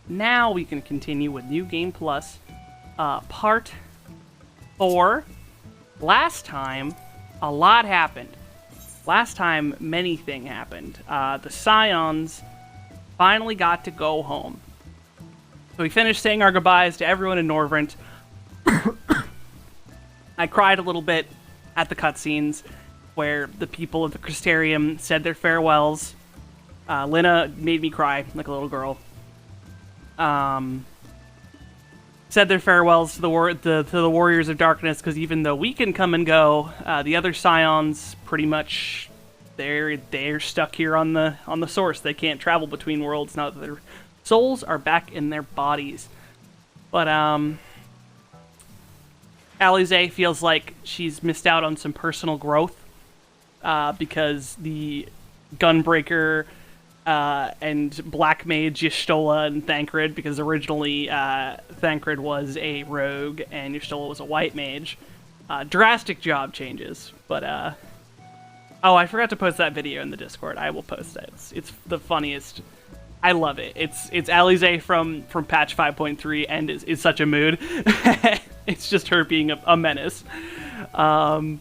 now we can continue with New Game Plus, Part 4. Last time, a lot happened. Last time, many things happened. The Scions finally got to go home. So we finished saying our goodbyes to everyone in Norvrent. I cried a little bit at the cutscenes where the people of the Crystarium said their farewells. Lina made me cry like a little girl. Said their farewells to the Warriors of Darkness, because even though we can come and go, the other Scions pretty much they're stuck here on the Source. They can't travel between worlds now that their souls are back in their bodies. But Alize feels like she's missed out on some personal growth because the Gunbreaker and Black Mage Y'shtola and Thancred, because originally Thancred was a rogue and Y'shtola was a white mage. Drastic job changes, but oh, I forgot to post that video in the Discord. I will post it. It's the funniest. I love it. It's Alize from patch 5.3 and is such a mood. It's just her being a menace. And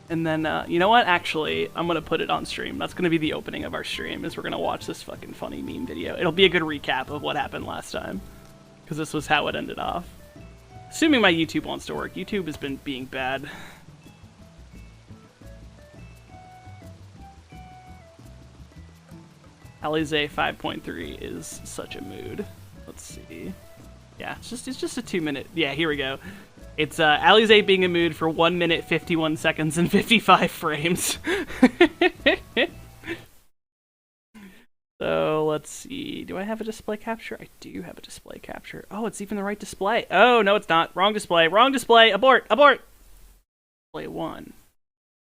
then, you know what? Actually, I'm going to put it on stream. That's going to be the opening of our stream, is we're going to watch this fucking funny meme video. It'll be a good recap of what happened last time, because this was how it ended off. Assuming my YouTube wants to work. YouTube has been being bad. Alize 5.3 is such a mood. Let's see. Yeah, it's just a 2-minute. Yeah, here we go. It's Alize being a mood for 1 minute, 51 seconds, and 55 frames. So, let's see. Do I have a display capture? I do have a display capture. Oh, it's even the right display. Oh, no, it's not. Wrong display. Wrong display. Abort. Abort. Display 1.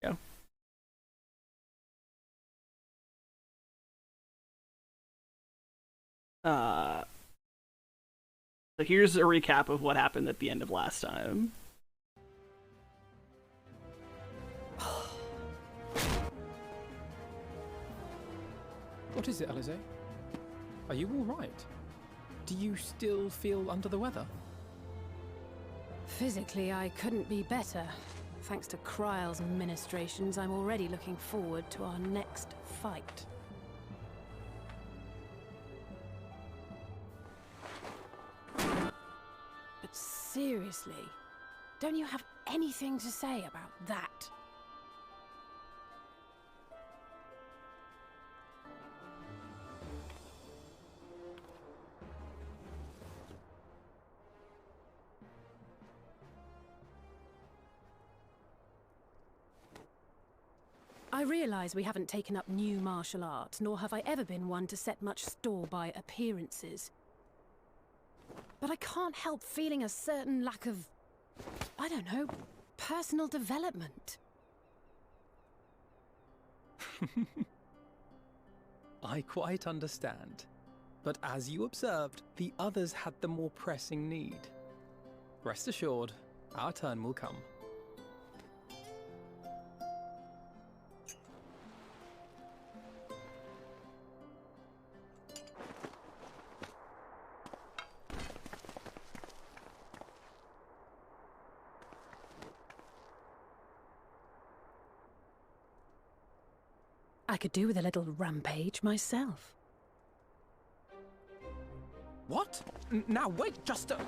Go. So here's a recap of what happened at the end of last time. What is it, Alize? Are you all right? Do you still feel under the weather? Physically, I couldn't be better. Thanks to Kryle's ministrations, I'm already looking forward to our next fight. But seriously, don't you have anything to say about that? I realize we haven't taken up new martial arts, nor have I ever been one to set much store by appearances. But I can't help feeling a certain lack of, I don't know, personal development. I quite understand. But as you observed, the others had the more pressing need. Rest assured, our turn will come. I could do with a little rampage myself. What? Now wait just a...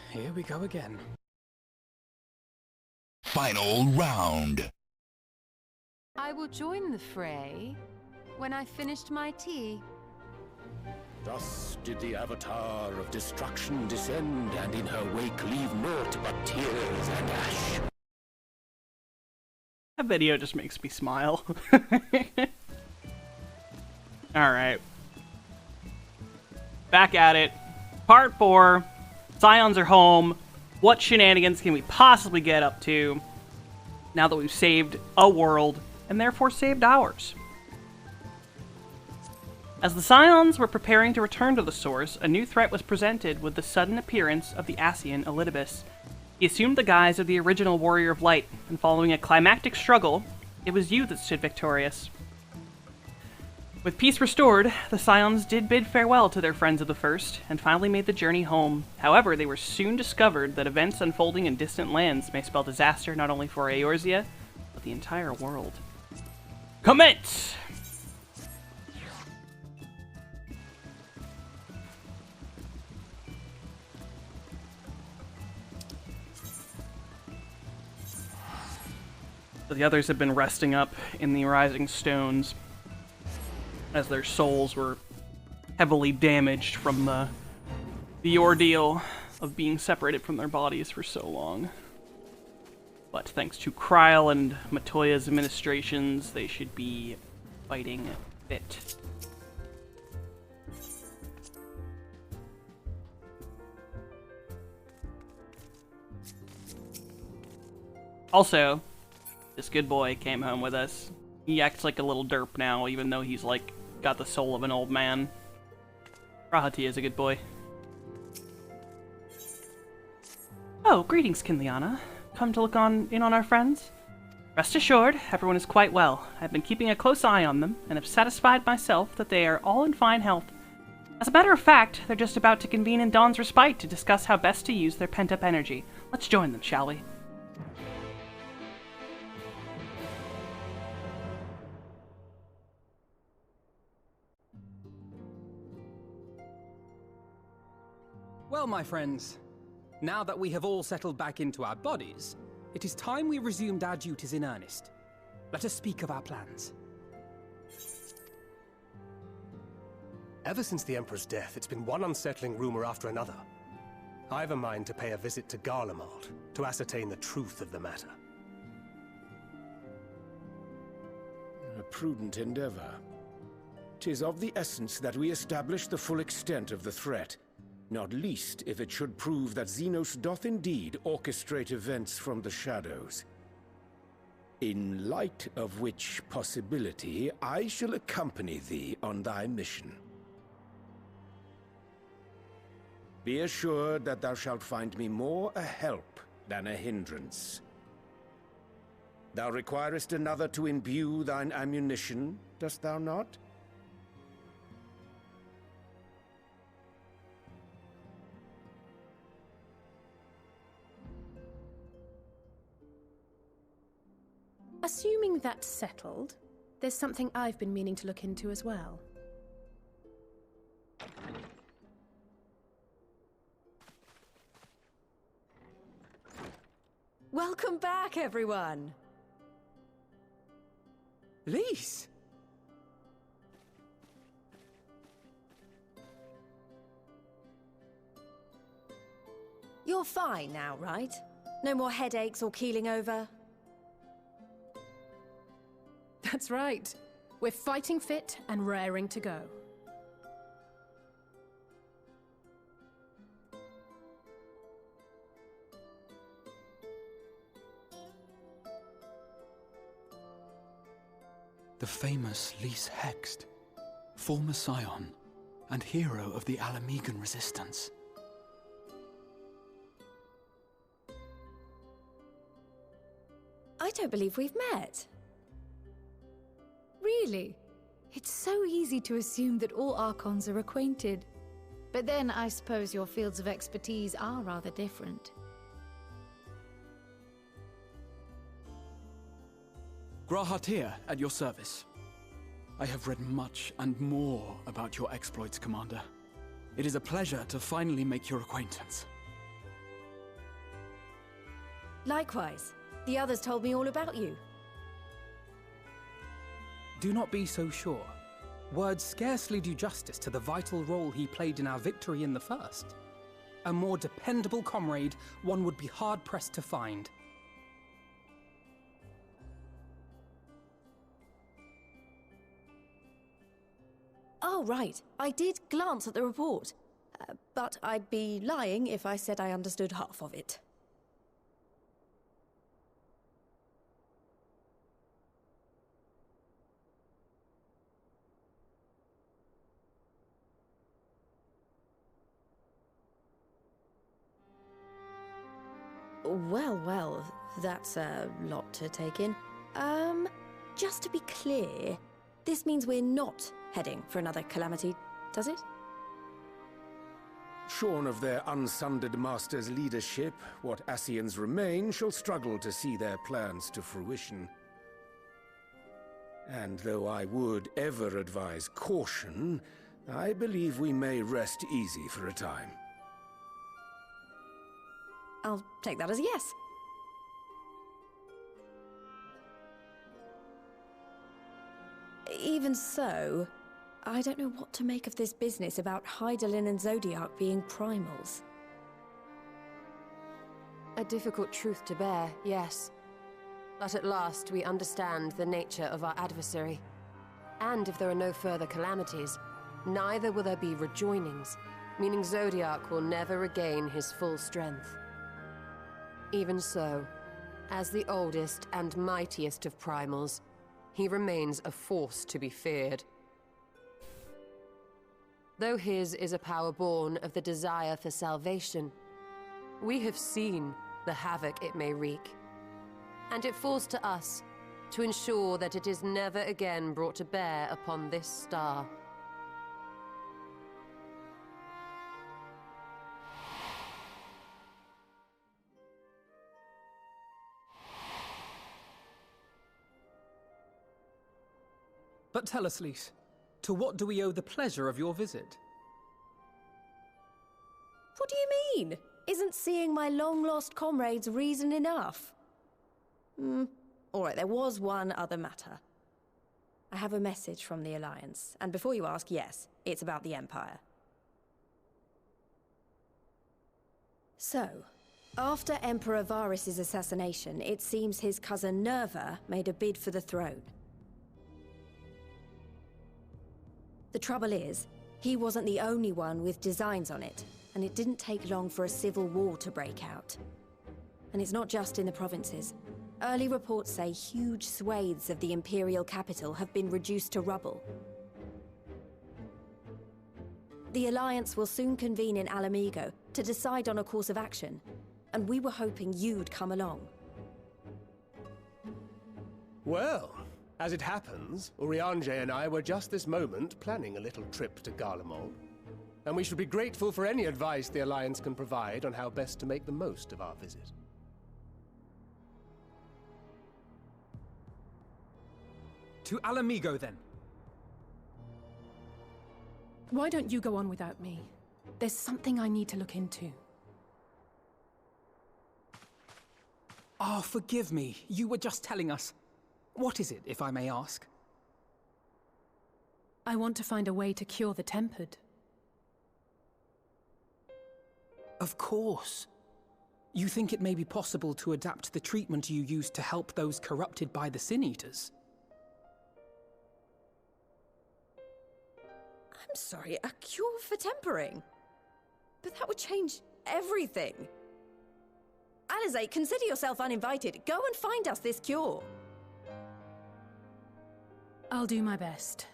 Here we go again. Final round. I will join the fray when I finished my tea. Thus did the Avatar of Destruction descend, and in her wake leave naught but tears and ash. That video just makes me smile. Alright. Back at it. Part 4. Scions are home. What shenanigans can we possibly get up to now that we've saved a world, and therefore saved ours? As the Scions were preparing to return to the Source, a new threat was presented with the sudden appearance of the Ascian Elidibus. He assumed the guise of the original Warrior of Light, and following a climactic struggle, it was you that stood victorious. With peace restored, the Scions did bid farewell to their friends of the First, and finally made the journey home. However, they were soon discovered that events unfolding in distant lands may spell disaster not only for Eorzea, but the entire world. Commence! So the others have been resting up in the Rising Stones, as their souls were heavily damaged from the ordeal of being separated from their bodies for so long. But thanks to Kryl and Matoya's administrations, they should be fighting fit. Also, this good boy came home with us. He acts like a little derp now, even though he's like got the soul of an old man. Rahati is a good boy. Oh, greetings, Kinliana. Come to look in on our friends? Rest assured, everyone is quite well. I've been keeping a close eye on them, and have satisfied myself that they are all in fine health. As a matter of fact, they're just about to convene in Dawn's Respite to discuss how best to use their pent-up energy. Let's join them, shall we? Well, my friends, now that we have all settled back into our bodies, it is time we resumed our duties in earnest. Let us speak of our plans. Ever since the Emperor's death, it's been one unsettling rumor after another. I have a mind to pay a visit to Garlemald to ascertain the truth of the matter. A prudent endeavor. 'Tis of the essence that we establish the full extent of the threat, not least if it should prove that Xenos doth indeed orchestrate events from the shadows. In light of which possibility, I shall accompany thee on thy mission. Be assured that thou shalt find me more a help than a hindrance. Thou requirest another to imbue thine ammunition, dost thou not? Assuming that's settled, there's something I've been meaning to look into as well. Welcome back, everyone! Lise! You're fine now, right? No more headaches or keeling over? That's right. We're fighting fit and raring to go. The famous Lise Hext, former scion and hero of the Alamegan resistance. I don't believe we've met. Really? It's so easy to assume that all Archons are acquainted. But then I suppose your fields of expertise are rather different. Grahatir, at your service. I have read much and more about your exploits, Commander. It is a pleasure to finally make your acquaintance. Likewise. The others told me all about you. Do not be so sure. Words scarcely do justice to the vital role he played in our victory in the First. A more dependable comrade one would be hard-pressed to find. Oh, right. I did glance at the report. But I'd be lying if I said I understood half of it. Well, that's a lot to take in. Just to be clear, this means we're not heading for another calamity, does it? Shorn of their unsundered master's leadership, what Ascians remain shall struggle to see their plans to fruition. And though I would ever advise caution, I believe we may rest easy for a time. I'll take that as a yes. Even so, I don't know what to make of this business about Hydaelyn and Zodiac being primals. A difficult truth to bear, yes. But at last we understand the nature of our adversary. And if there are no further calamities, neither will there be rejoinings, meaning Zodiac will never regain his full strength. Even so, as the oldest and mightiest of primals, he remains a force to be feared. Though his is a power born of the desire for salvation, we have seen the havoc it may wreak. And it falls to us to ensure that it is never again brought to bear upon this star. But tell us, Lys, to what do we owe the pleasure of your visit? What do you mean? Isn't seeing my long-lost comrades reason enough? Alright, there was one other matter. I have a message from the Alliance, and before you ask, yes, it's about the Empire. So, after Emperor Varys' assassination, it seems his cousin Nerva made a bid for the throne. The trouble is, he wasn't the only one with designs on it, and it didn't take long for a civil war to break out. And it's not just in the provinces. Early reports say huge swathes of the Imperial capital have been reduced to rubble. The Alliance will soon convene in Alamigo to decide on a course of action, and we were hoping you'd come along. Well, as it happens, Urianger and I were just this moment planning a little trip to Garlemald, and we should be grateful for any advice the Alliance can provide on how best to make the most of our visit. To Alamigo, then. Why don't you go on without me? There's something I need to look into. Ah, forgive me. You were just telling us. What is it, if I may ask? I want to find a way to cure the Tempered. Of course. You think it may be possible to adapt the treatment you used to help those corrupted by the Sin Eaters? I'm sorry, a cure for tempering? But that would change everything. Alizé, consider yourself uninvited. Go and find us this cure. I'll do my best.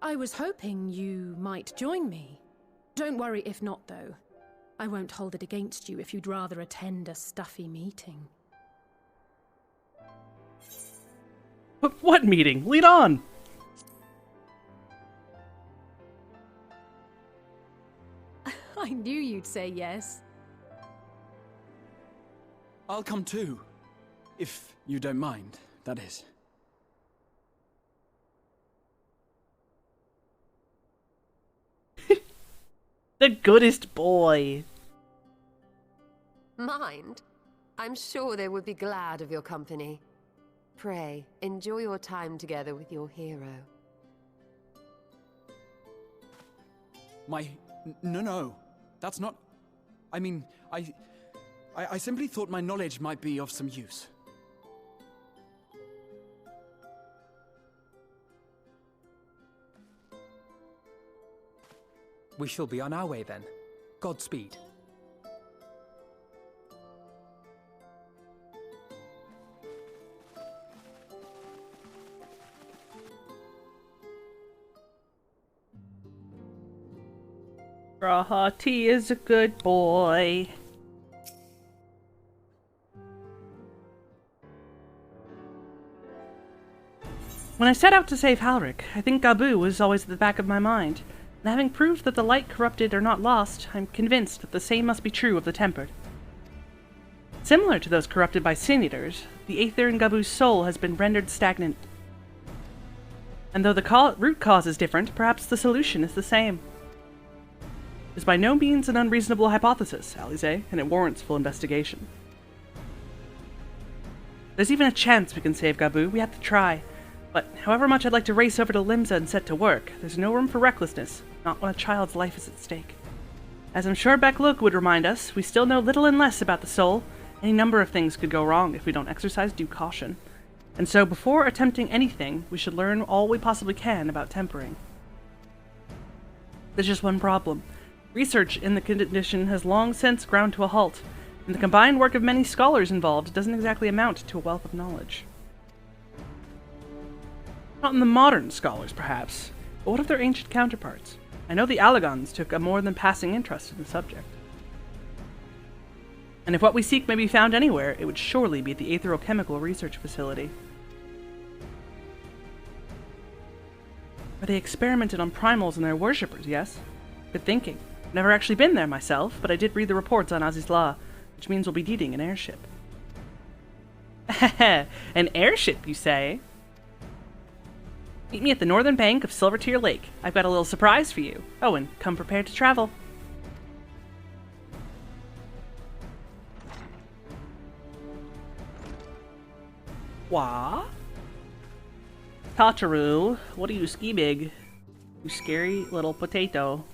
I was hoping you might join me. Don't worry if not, though. I won't hold it against you if you'd rather attend a stuffy meeting. What meeting? Lead on! I knew you'd say yes. I'll come too. If you don't mind, that is. The goodest boy. Mind? I'm sure they would be glad of your company. Pray, enjoy your time together with your hero. No. That's not... I mean, I simply thought my knowledge might be of some use. We shall be on our way then. Godspeed. Rahati is a good boy. When I set out to save Halric, I think Gabu was always at the back of my mind. And having proved that the light corrupted are not lost, I'm convinced that the same must be true of the tempered. Similar to those corrupted by Sin Eaters, the Aether in Gabu's soul has been rendered stagnant. And though the root cause is different, perhaps the solution is the same. It is by no means an unreasonable hypothesis, Alize, and it warrants full investigation. There's even a chance we can save Gabu. We have to try. But however much I'd like to race over to Limsa and set to work, there's no room for recklessness, not when a child's life is at stake. As I'm sure Beck-Luke would remind us, we still know little and less about the soul. Any number of things could go wrong if we don't exercise due caution. And so before attempting anything, we should learn all we possibly can about tempering. There's just one problem. Research in the condition has long since ground to a halt, and the combined work of many scholars involved doesn't exactly amount to a wealth of knowledge. Not in the modern scholars, perhaps, but what of their ancient counterparts? I know the Allagons took a more than passing interest in the subject. And if what we seek may be found anywhere, it would surely be at the Aetherochemical Research Facility. Where they experimented on primals and their worshippers, yes? Good thinking. I've never actually been there myself, but I did read the reports on Azizla, which means we'll be needing an airship. An airship, you say? Meet me at the northern bank of Silvertear Lake. I've got a little surprise for you. Oh, and come prepared to travel. Wah? Tataru, what are you ski-big? You scary little potato.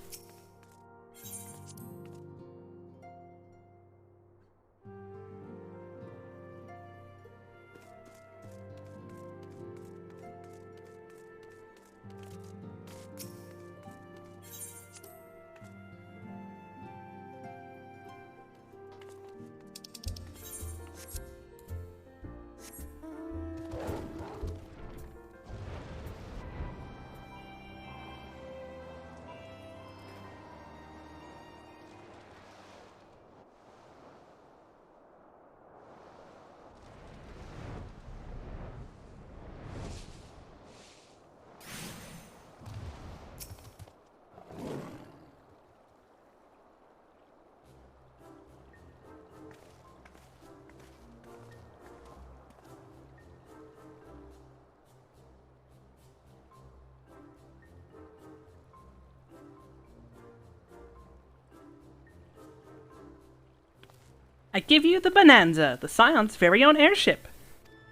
I give you the Bonanza, the Scion's very own airship.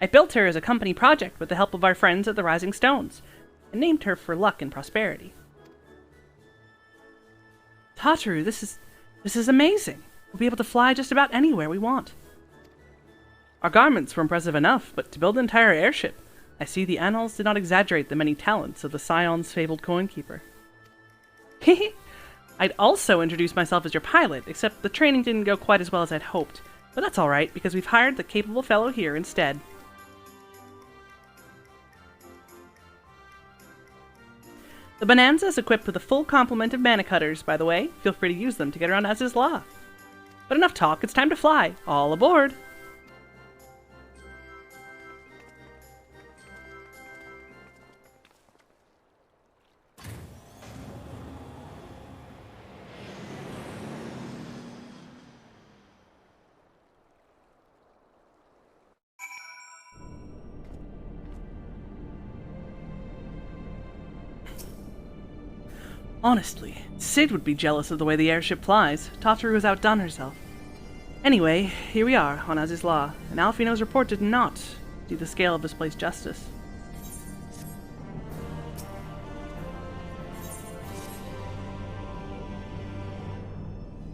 I built her as a company project with the help of our friends at the Rising Stones, and named her for luck and prosperity. Tataru, this is amazing. We'll be able to fly just about anywhere we want. Our garments were impressive enough, but to build an entire airship, I see the annals did not exaggerate the many talents of the Scion's fabled coinkeeper. Hehe. I'd also introduce myself as your pilot, except the training didn't go quite as well as I'd hoped. But that's alright, because we've hired the capable fellow here instead. The Bonanza is equipped with a full complement of mana cutters, by the way. Feel free to use them to get around Azizla. But enough talk, it's time to fly. All aboard! Honestly, Sid would be jealous of the way the airship flies. Tataru has outdone herself. Anyway, here we are, on Azizla, and Alfino's report did not do the scale of this place justice.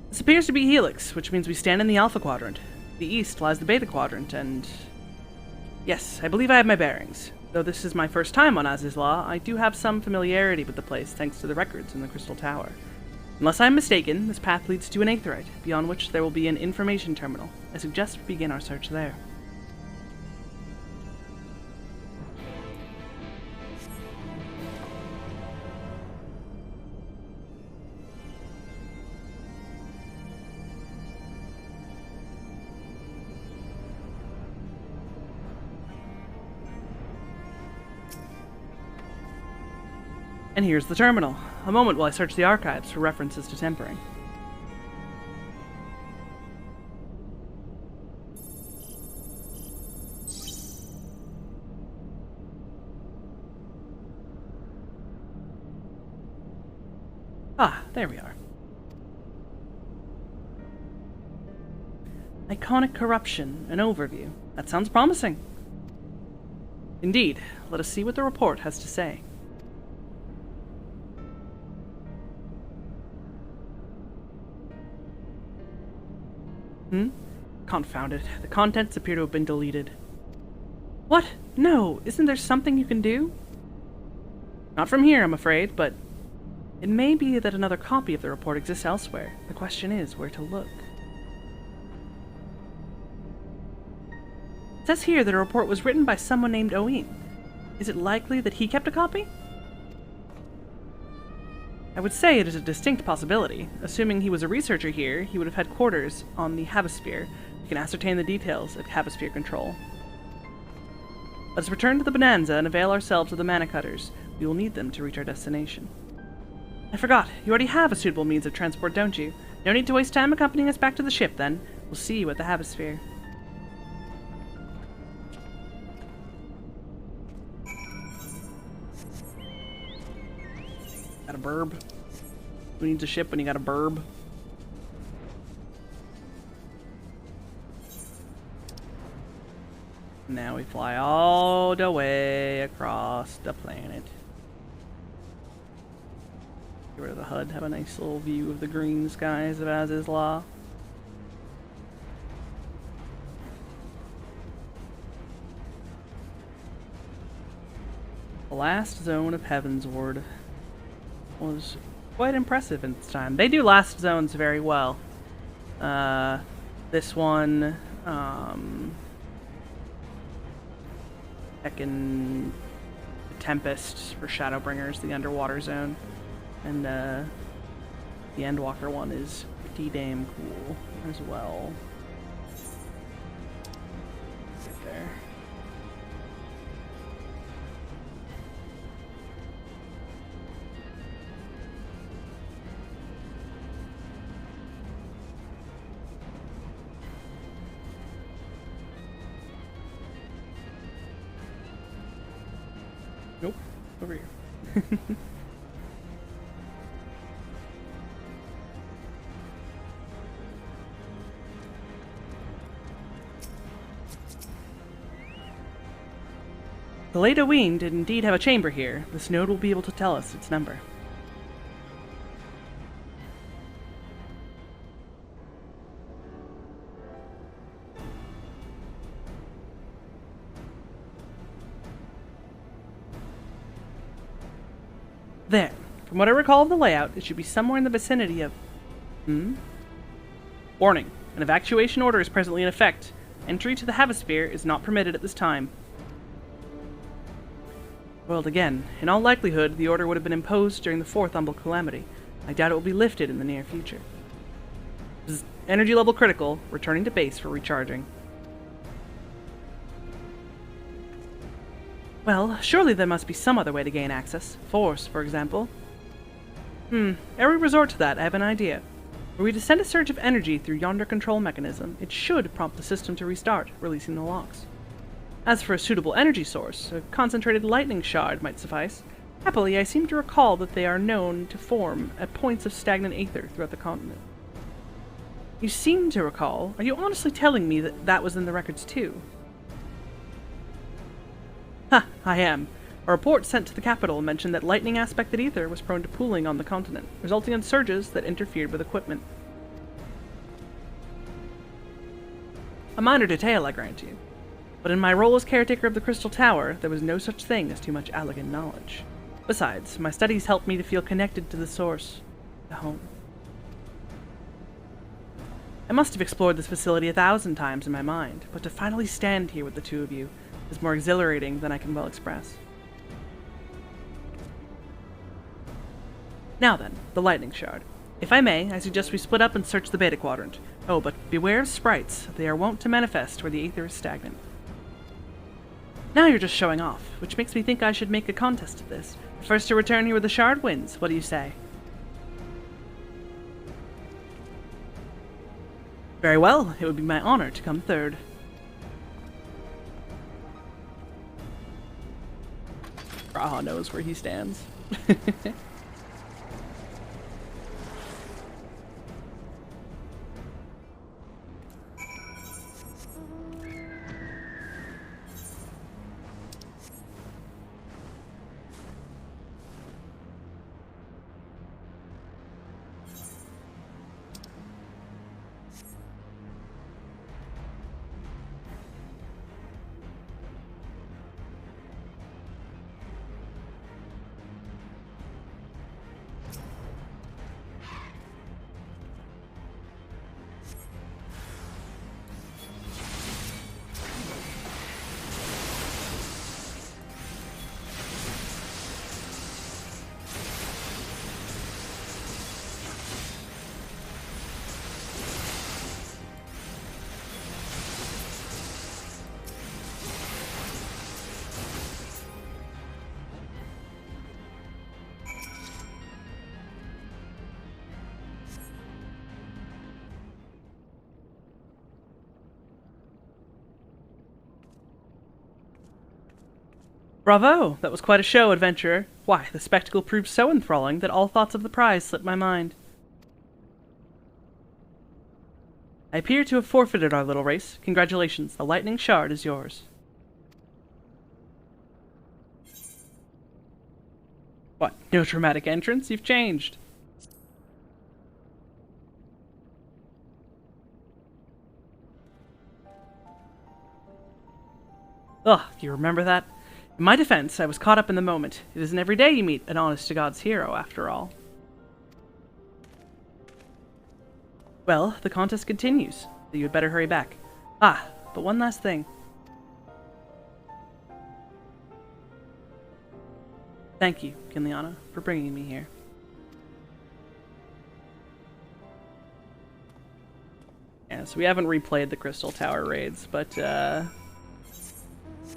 This appears to be Helix, which means we stand in the Alpha Quadrant. To the east lies the Beta Quadrant, and... yes, I believe I have my bearings. Though this is my first time on Azizla, I do have some familiarity with the place thanks to the records in the Crystal Tower. Unless I am mistaken, this path leads to an aetheryte, beyond which there will be an information terminal. I suggest we begin our search there. And here's the terminal. A moment while I search the archives for references to tempering. Ah, there we are. Iconic corruption, an overview. That sounds promising. Indeed, let us see what the report has to say. Confound it. The contents appear to have been deleted. What? No, isn't there something you can do? Not from here, I'm afraid, but it may be that another copy of the report exists elsewhere. The question is where to look. It says here that a report was written by someone named Owen. Is it likely that he kept a copy? I would say it is a distinct possibility. Assuming he was a researcher here, he would have had quarters on the Havasphere. We can ascertain the details of Havasphere control. Let us return to the Bonanza and avail ourselves of the mana cutters. We will need them to reach our destination. I forgot. You already have a suitable means of transport, don't you? No need to waste time accompanying us back to the ship, then. We'll see you at the Havasphere. Got a burb? Who needs a ship when you got a burb? Now we fly all the way across the planet. Get rid of the HUD, have a nice little view of the green skies of Aziz's Law. The last zone of Heavensward was quite impressive in its time. They do last zones very well. This one, Heckin' Tempest for Shadowbringers, the underwater zone. And the Endwalker one is pretty damn cool as well. Get there. Nope, over here. The late Owen did indeed have a chamber here. This node will be able to tell us its number. There. From what I recall of the layout, it should be somewhere in the vicinity of... Warning. An evacuation order is presently in effect. Entry to the Havasphere is not permitted at this time. Well, again, in all likelihood, the order would have been imposed during the fourth Humble Calamity. I doubt it will be lifted in the near future. This is energy level critical, returning to base for recharging. Well, surely there must be some other way to gain access. Force, for example. Ere we resort to that, I have an idea. Were we to send a surge of energy through yonder control mechanism, it should prompt the system to restart, releasing the locks. As for a suitable energy source, a concentrated lightning shard might suffice. Happily, I seem to recall that they are known to form at points of stagnant aether throughout the continent. You seem to recall? Are you honestly telling me that that was in the records too? Ha, I am. A report sent to the capital mentioned that lightning-aspected ether was prone to pooling on the continent, resulting in surges that interfered with equipment. A minor detail, I grant you. But in my role as caretaker of the Crystal Tower, there was no such thing as too much elegant knowledge. Besides, my studies helped me to feel connected to the source, the home. I must have explored this facility 1,000 times in my mind, but to finally stand here with the two of you is more exhilarating than I can well express. Now then, the lightning shard. If I may, I suggest we split up and search the Beta Quadrant. Oh, but beware of sprites. They are wont to manifest where the aether is stagnant. Now you're just showing off, which makes me think I should make a contest of this. First to return here with the shard wins. What do you say? Very well. It would be my honor to come third. Raha knows where he stands. Bravo! That was quite a show, adventurer. Why, the spectacle proved so enthralling that all thoughts of the prize slipped my mind. I appear to have forfeited our little race. Congratulations, the lightning shard is yours. What, no dramatic entrance? You've changed. Ugh, do you remember that? In my defense, I was caught up in the moment. It isn't every day you meet an honest-to-God's hero, after all. Well, the contest continues, so you had better hurry back. Ah, but one last thing. Thank you, Kinliana, for bringing me here. Yeah, so we haven't replayed the Crystal Tower raids, but,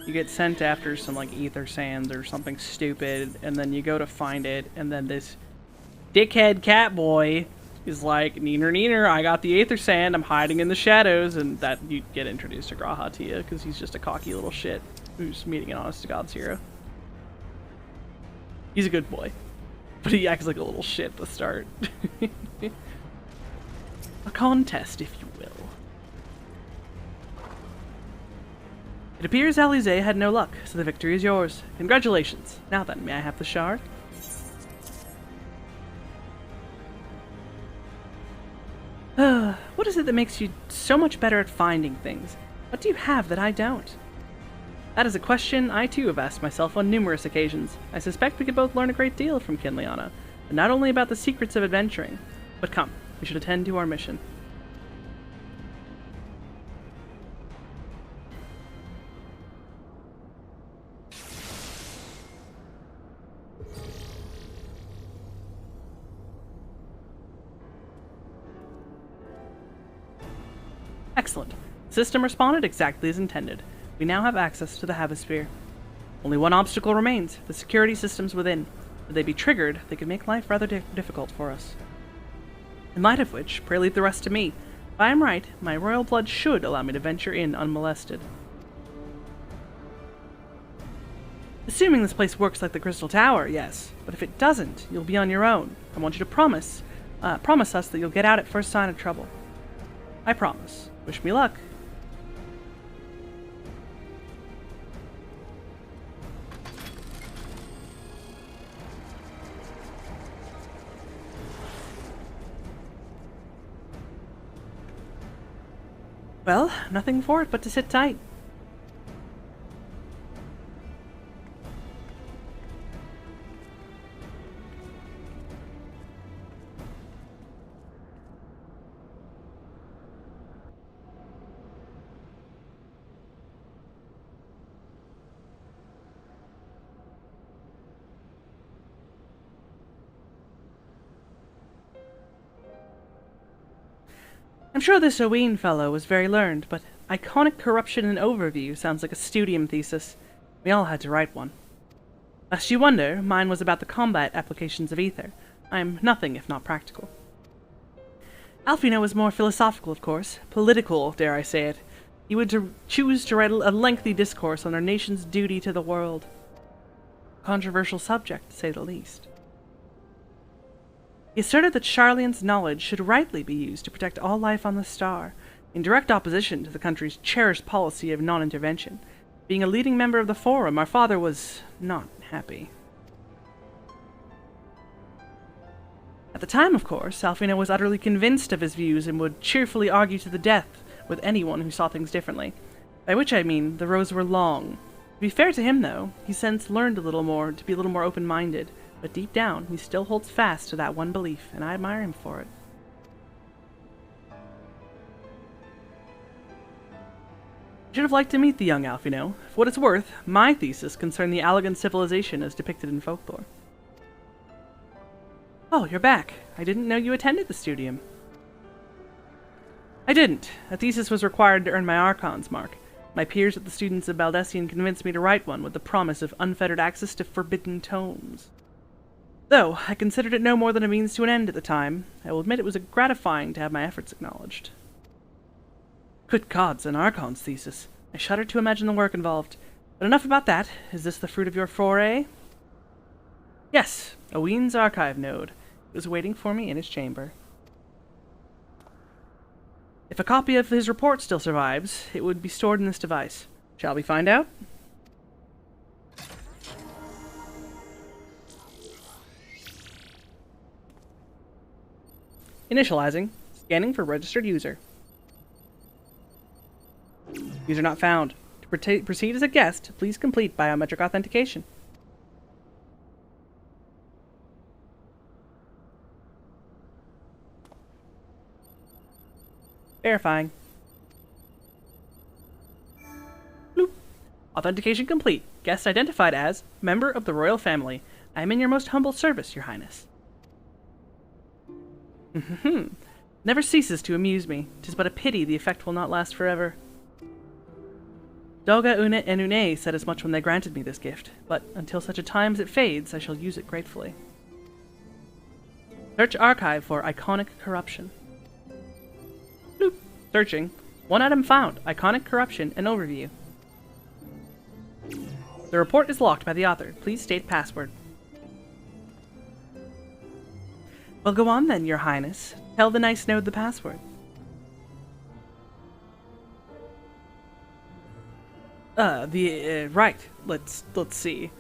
you get sent after some, like, ether sands or something stupid, and then you go to find it, and then this dickhead cat boy is like, neener, neener, I got the aether sand, I'm hiding in the shadows, and that you get introduced to Grahatia, because he's just a cocky little shit who's meeting an honest-to-God's hero. He's a good boy, but he acts like a little shit at the start. A contest, if you will. It appears Alize had no luck, so the victory is yours. Congratulations. Now then, may I have the shard? What is it that makes you so much better at finding things? What do you have that I don't? That is a question I too have asked myself on numerous occasions. I suspect we could both learn a great deal from Kinliana, but not only about the secrets of adventuring. But come, we should attend to our mission. Excellent. The system responded exactly as intended. We now have access to the Havosphere. Only one obstacle remains, the security systems within. Should they be triggered, they could make life rather difficult for us. In light of which, pray leave the rest to me. If I am right, my royal blood should allow me to venture in unmolested. Assuming this place works like the Crystal Tower, yes. But if it doesn't, you'll be on your own. I want you to promise us that you'll get out at first sign of trouble. I promise. Wish me luck. Well, nothing for it but to sit tight. I'm sure this Owen fellow was very learned, but iconic corruption and overview sounds like a studium thesis. We all had to write one. Lest you wonder, mine was about the combat applications of ether. I am nothing if not practical. Alfino was more philosophical, of course. Political, dare I say it. He would choose to write a lengthy discourse on our nation's duty to the world. Controversial subject, to say the least. He asserted that Charlian's knowledge should rightly be used to protect all life on the star, in direct opposition to the country's cherished policy of non-intervention. Being a leading member of the Forum, our father was not happy. At the time, of course, Alfino was utterly convinced of his views and would cheerfully argue to the death with anyone who saw things differently. By which I mean, the rows were long. To be fair to him, though, he's since learned a little more, to be a little more open-minded, but deep down, he still holds fast to that one belief, and I admire him for it. I should have liked to meet the young Alfino. For what it's worth, my thesis concerned the Allegan civilization as depicted in folklore. Oh, you're back. I didn't know you attended the studium. I didn't. A thesis was required to earn my Archon's mark. My peers at the Students of Baldessian convinced me to write one with the promise of unfettered access to forbidden tomes. Though I considered it no more than a means to an end at the time, I will admit it was gratifying to have my efforts acknowledged. Good gods, an Archon's thesis. I shudder to imagine the work involved. But enough about that. Is this the fruit of your foray? Yes, Oween's archive node. It was waiting for me in his chamber. If a copy of his report still survives, it would be stored in this device. Shall we find out? Initializing. Scanning for registered user. User not found. To proceed as a guest, please complete biometric authentication. Verifying. Bloop. Authentication complete. Guest identified as member of the royal family. I am in your most humble service, your highness. Never ceases to amuse me. 'Tis but a pity the effect will not last forever. Doga and Une said as much when they granted me this gift, but until such a time as it fades, I shall use it gratefully. Search archive for iconic corruption. Bloop. Searching. One item found. Iconic corruption and overview. The report is locked by the author. Please state password. Well, go on then, your highness. Tell the nice node the password. Right. Let's see.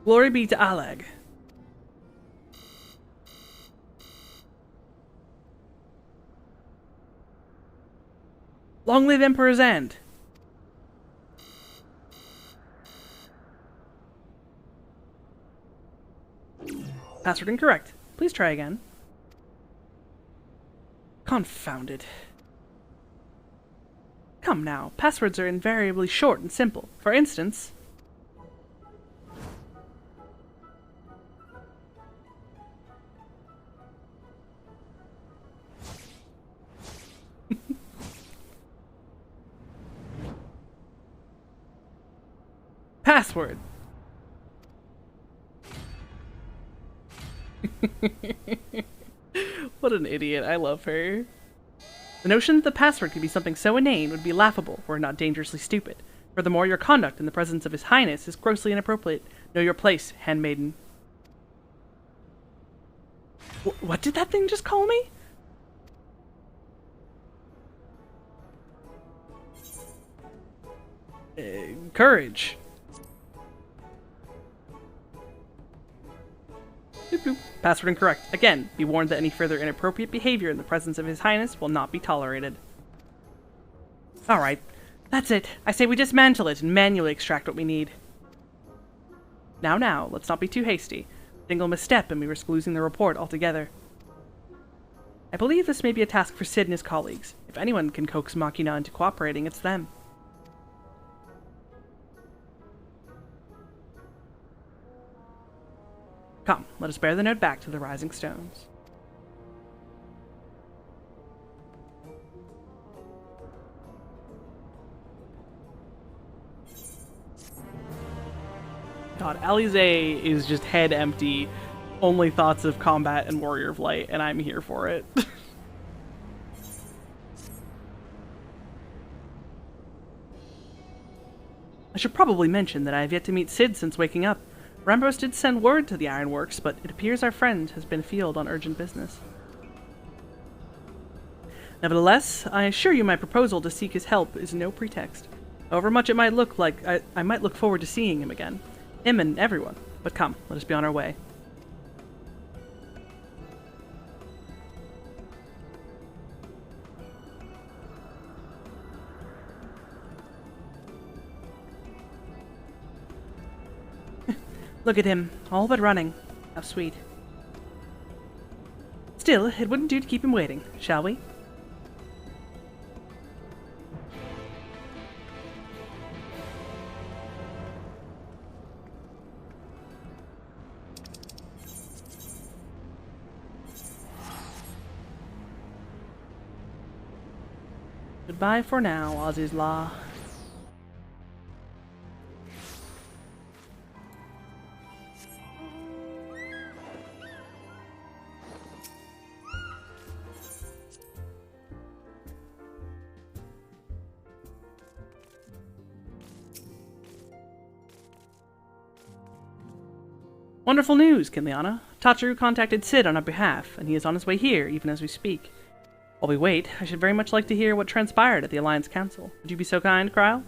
Glory be to Alleg. Long live Emperor's End. Password incorrect. Please try again. Confounded. Come now, passwords are invariably short and simple. For instance... Password. What an idiot. I love her. The notion that the password could be something so inane would be laughable were it not dangerously stupid. Furthermore, your conduct in the presence of His Highness is grossly inappropriate. Know your place, handmaiden. What did that thing just call me? Courage. Boop, boop. Password incorrect. Again, be warned that any further inappropriate behavior in the presence of His Highness will not be tolerated. Alright, that's it. I say we dismantle it and manually extract what we need. Now, let's not be too hasty. A single misstep and we risk losing the report altogether. I believe this may be a task for Sid and his colleagues. If anyone can coax Machina into cooperating, it's them. Come, let us bear the note back to the Rising Stones. God, Alize is just head empty. Only thoughts of combat and Warrior of Light, and I'm here for it. I should probably mention that I have yet to meet Cid since waking up. Rambos did send word to the Ironworks, but it appears our friend has been afield on urgent business. Nevertheless, I assure you my proposal to seek his help is no pretext. However much it might look like, I might look forward to seeing him again. Him and everyone. But come, let us be on our way. Look at him, all but running. How sweet. Still, it wouldn't do to keep him waiting, shall we? Goodbye for now, Ozzy's Law. Wonderful news, Kinliana. Tachiru contacted Cid on our behalf, and he is on his way here, even as we speak. While we wait, I should very much like to hear what transpired at the Alliance Council. Would you be so kind, Kryle?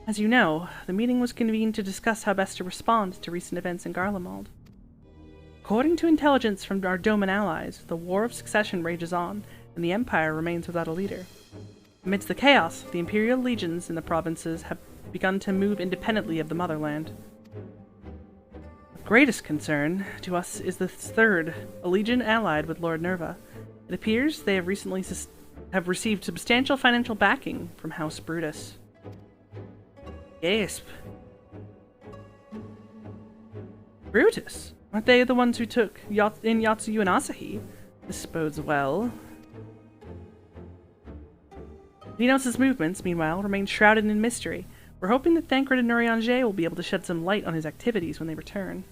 As you know, the meeting was convened to discuss how best to respond to recent events in Garlemald. According to intelligence from our Doman allies, the War of Succession rages on, and the Empire remains without a leader. Amidst the chaos, the Imperial legions in the provinces have begun to move independently of the motherland. Of greatest concern to us is the third, a legion allied with Lord Nerva. It appears they have recently received substantial financial backing from House Brutus. Gasp. Brutus? Aren't they the ones who took in Yatsuyu and Asahi? This bodes well. Minos' movements, meanwhile, remain shrouded in mystery. We're hoping that Thancred and Noriange will be able to shed some light on his activities when they return.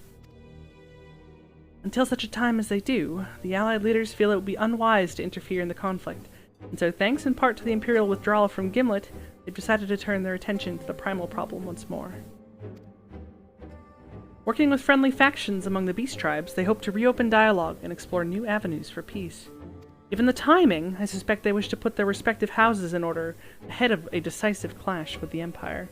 Until such a time as they do, the Allied leaders feel it would be unwise to interfere in the conflict, and so thanks in part to the Imperial withdrawal from Gimlet, they've decided to turn their attention to the primal problem once more. Working with friendly factions among the beast tribes, they hope to reopen dialogue and explore new avenues for peace. Given the timing, I suspect they wish to put their respective houses in order ahead of a decisive clash with the Empire.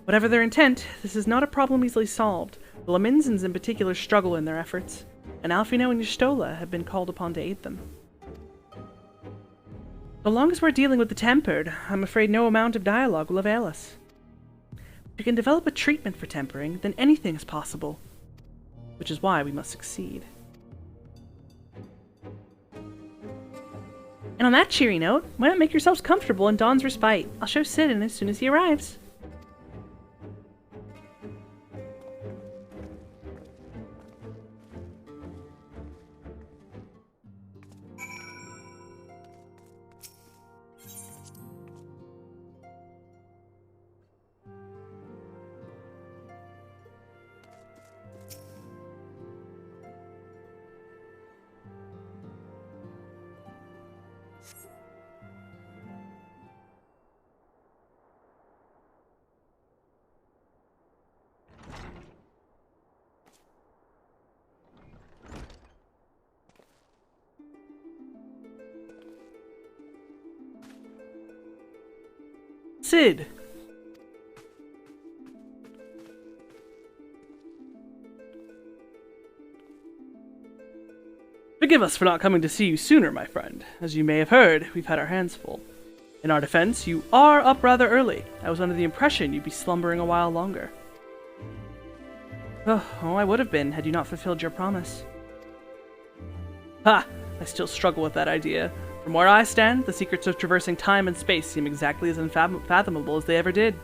Whatever their intent, this is not a problem easily solved. The Laminsons in particular struggle in their efforts, and Alfino and Y'shtola have been called upon to aid them. So long as we're dealing with the Tempered, I'm afraid no amount of dialogue will avail us. If you can develop a treatment for tempering, then anything is possible. Which is why we must succeed. And on that cheery note, why not make yourselves comfortable in Dawn's Respite? I'll show Sid in as soon as he arrives. Cid! Forgive us for not coming to see you sooner, my friend. As you may have heard, we've had our hands full. In our defense, you are up rather early. I was under the impression you'd be slumbering a while longer. Oh, I would have been had you not fulfilled your promise. Ha! I still struggle with that idea. From where I stand, the secrets of traversing time and space seem exactly as unfathomable as they ever did.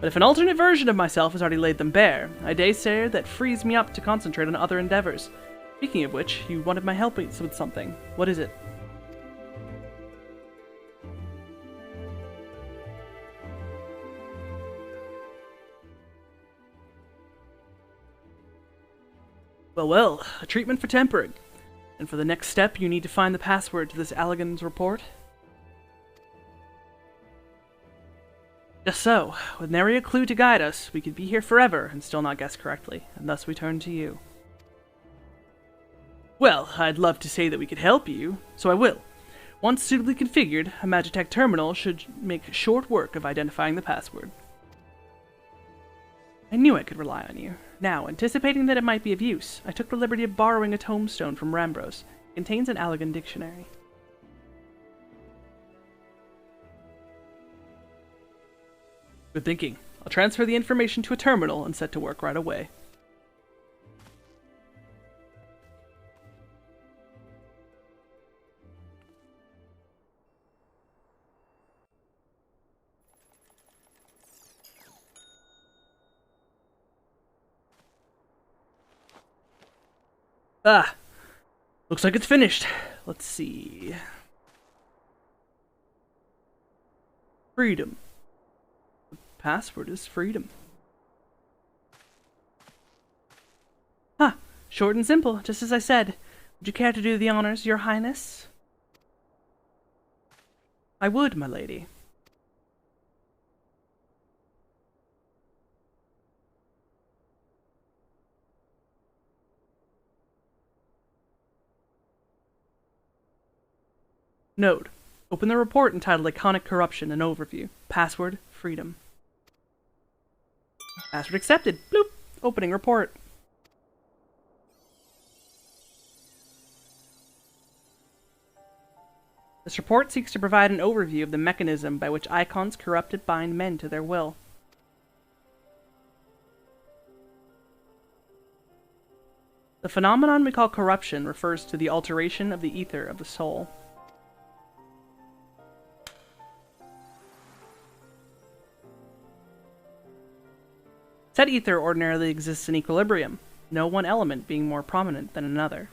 But if an alternate version of myself has already laid them bare, I dare say that frees me up to concentrate on other endeavors. Speaking of which, you wanted my help with something. What is it? Well, well, a treatment for tempering. And for the next step, you need to find the password to this Allagan's report. Just so. With nary a clue to guide us, we could be here forever and still not guess correctly, and thus we turn to you. Well, I'd love to say that we could help you, so I will. Once suitably configured, a Magitech terminal should make short work of identifying the password. I knew I could rely on you. Now, anticipating that it might be of use, I took the liberty of borrowing a tombstone from Rambros. It contains an Allagan dictionary. Good thinking. I'll transfer the information to a terminal and set to work right away. Ah! Looks like it's finished. Let's see. Freedom. The password is freedom. Huh. Short and simple, just as I said. Would you care to do the honors, Your Highness? I would, my lady. Node. Open the report entitled Iconic Corruption and Overview. Password, freedom. Password accepted. Bloop. Opening report. This report seeks to provide an overview of the mechanism by which icons corrupted bind men to their will. The phenomenon we call corruption refers to the alteration of the ether of the soul. Said ether ordinarily exists in equilibrium, no one element being more prominent than another.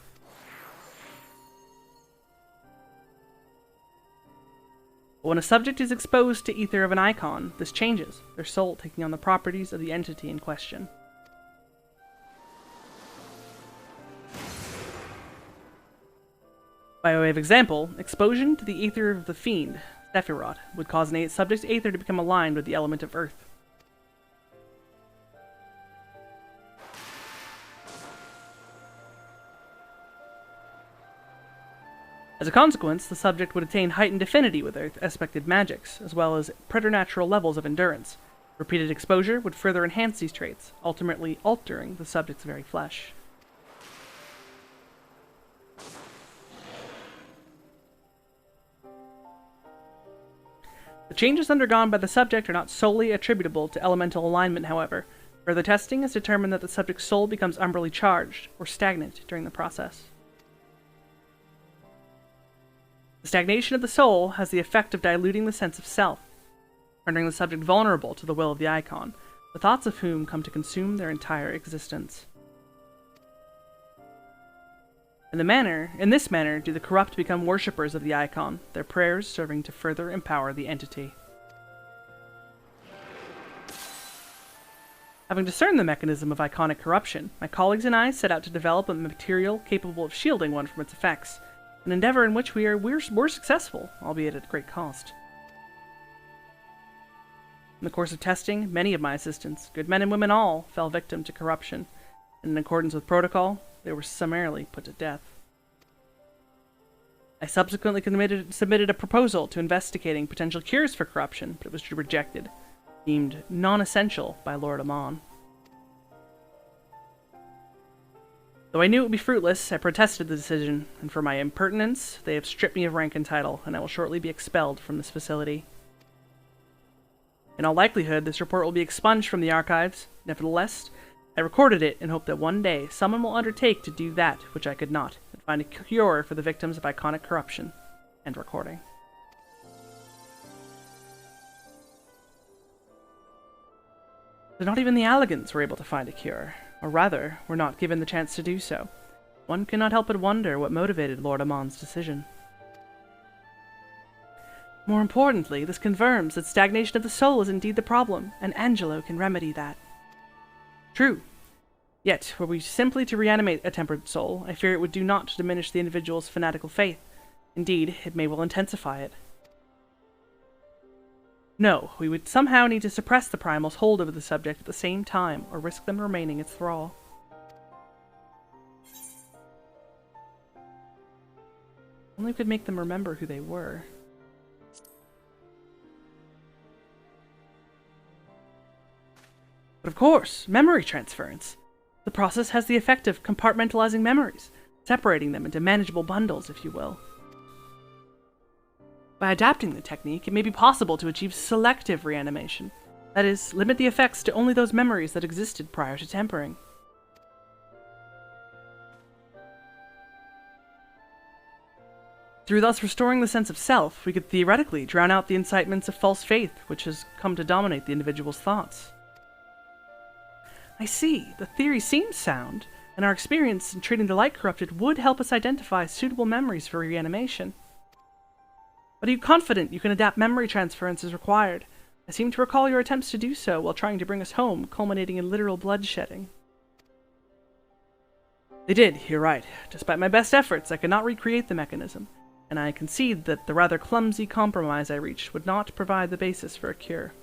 But when a subject is exposed to ether of an icon, this changes, their soul taking on the properties of the entity in question. By way of example, exposure to the ether of the fiend, Sephiroth, would cause a subject's ether to become aligned with the element of earth. As a consequence, the subject would attain heightened affinity with Earth-aspected magics, as well as preternatural levels of endurance. Repeated exposure would further enhance these traits, ultimately altering the subject's very flesh. The changes undergone by the subject are not solely attributable to elemental alignment, however. Further testing has determined that the subject's soul becomes umbrally charged, or stagnant, during the process. The stagnation of the soul has the effect of diluting the sense of self, rendering the subject vulnerable to the will of the icon, the thoughts of whom come to consume their entire existence. In this manner do the corrupt become worshippers of the icon, their prayers serving to further empower the entity. Having discerned the mechanism of iconic corruption, my colleagues and I set out to develop a material capable of shielding one from its effects, an endeavor in which we're successful, albeit at great cost. In the course of testing, many of my assistants, good men and women all, fell victim to corruption, and in accordance with protocol, they were summarily put to death. I subsequently submitted a proposal to investigating potential cures for corruption, but it was rejected, deemed non-essential by Lord Amon. Though I knew it would be fruitless, I protested the decision, and for my impertinence, they have stripped me of rank and title, and I will shortly be expelled from this facility. In all likelihood, this report will be expunged from the archives. Nevertheless, I recorded it in hope that one day someone will undertake to do that which I could not, and find a cure for the victims of iconic corruption. End recording. But not even the Allagans were able to find a cure. Or rather, were not given the chance to do so. One cannot help but wonder what motivated Lord Amon's decision. More importantly, this confirms that stagnation of the soul is indeed the problem, and Angelo can remedy that. True. Yet, were we simply to reanimate a tempered soul, I fear it would do naught to diminish the individual's fanatical faith. Indeed, it may well intensify it. No, we would somehow need to suppress the primal's hold over the subject at the same time, or risk them remaining its thrall. Only we could make them remember who they were. But of course, memory transference. The process has the effect of compartmentalizing memories, separating them into manageable bundles, if you will. By adapting the technique, it may be possible to achieve selective reanimation. That is, limit the effects to only those memories that existed prior to tempering. Through thus restoring the sense of self, we could theoretically drown out the incitements of false faith which has come to dominate the individual's thoughts. I see. The theory seems sound, and our experience in treating the light corrupted would help us identify suitable memories for reanimation. But are you confident you can adapt memory transference as required? I seem to recall your attempts to do so while trying to bring us home, culminating in literal bloodshedding. They did, you're right. Despite my best efforts, I could not recreate the mechanism, and I concede that the rather clumsy compromise I reached would not provide the basis for a cure.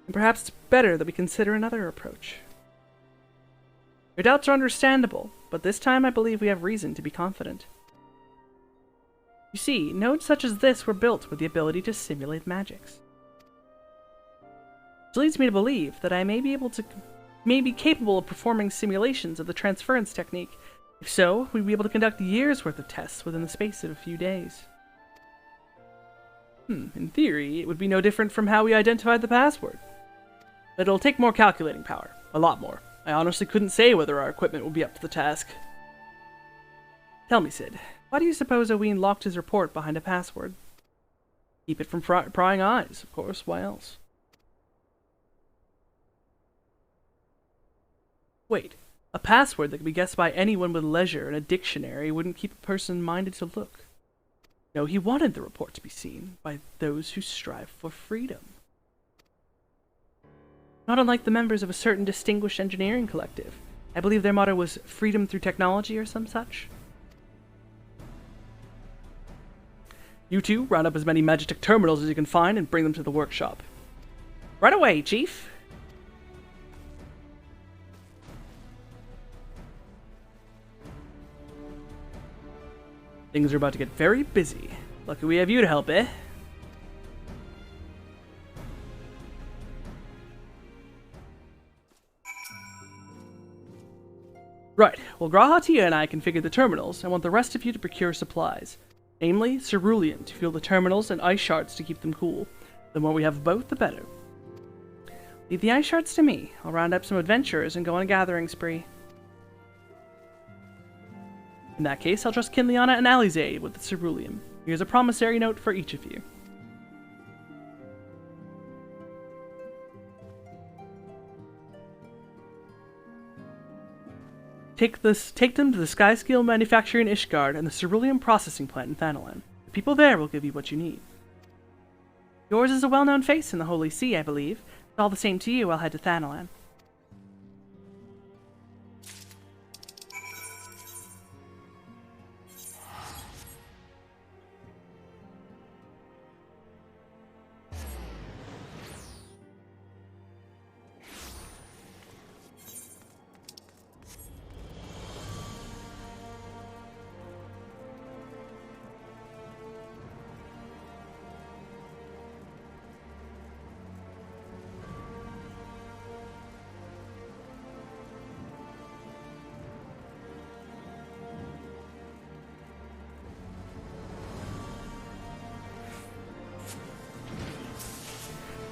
And perhaps it's better that we consider another approach. Your doubts are understandable, but this time I believe we have reason to be confident. You see, nodes such as this were built with the ability to simulate magics. Which leads me to believe that I may be capable of performing simulations of the transference technique. If so, we'd be able to conduct years' worth of tests within the space of a few days. In theory, it would be no different from how we identified the password. But it'll take more calculating power. A lot more. I honestly couldn't say whether our equipment will be up to the task. Tell me, Sid, why do you suppose Owen locked his report behind a password? Keep it from prying eyes, of course. Why else? Wait, a password that can be guessed by anyone with leisure in a dictionary wouldn't keep a person minded to look. No, he wanted the report to be seen by those who strive for freedom. Not unlike the members of a certain distinguished engineering collective. I believe their motto was freedom through technology or some such. You two, round up as many Magitek terminals as you can find and bring them to the workshop. Right away, Chief! Things are about to get very busy. Lucky we have you to help, eh? Right, well, Grahatia and I configured the terminals. I want the rest of you to procure supplies. Namely, cerulean to fuel the terminals and ice shards to keep them cool. The more we have of both, the better. Leave the ice shards to me. I'll round up some adventurers and go on a gathering spree. In that case, I'll trust Kinliana and Alize with the cerulean. Here's a promissory note for each of you. Take them to the Skyscale manufacturer in Ishgard and the cerulean processing plant in Thanalan. The people there will give you what you need. Yours is a well-known face in the Holy See, I believe. It's all the same to you, I'll head to Thanalan.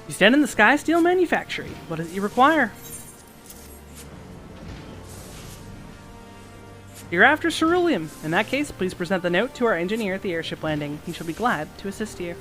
You stand in the Skysteel manufactory. What does it require? You're after cerulean. In that case, please present the note to our engineer at the airship landing. He shall be glad to assist you.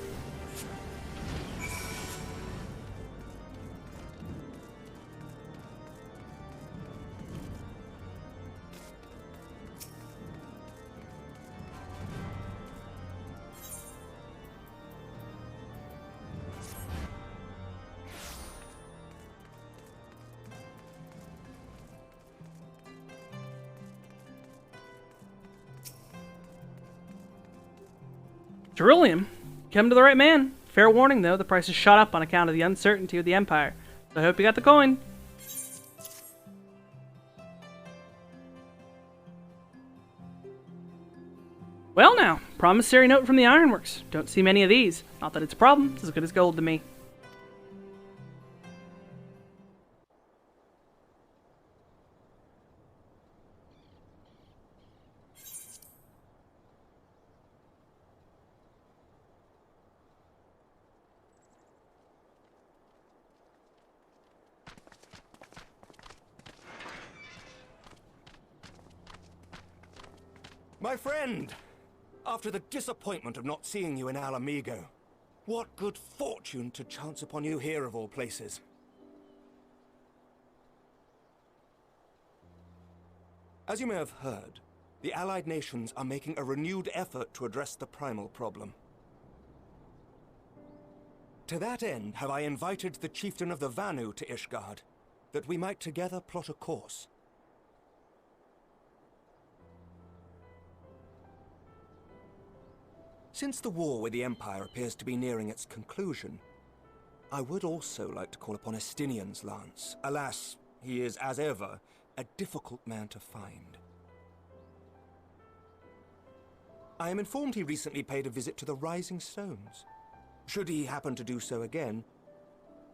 Cerulean. Come to the right man. Fair warning, though, the price has shot up on account of the uncertainty of the Empire. So I hope you got the coin. Well now, promissory note from the Ironworks. Don't see many of these. Not that it's a problem, it's as good as gold to me. My friend! After the disappointment of not seeing you in Alamigo, what good fortune to chance upon you here of all places. As you may have heard, the Allied nations are making a renewed effort to address the primal problem. To that end, have I invited the chieftain of the Vanu to Ishgard, that we might together plot a course. Since the war with the Empire appears to be nearing its conclusion, I would also like to call upon Estinian's lance. Alas, he is, as ever, a difficult man to find. I am informed he recently paid a visit to the Rising Stones. Should he happen to do so again,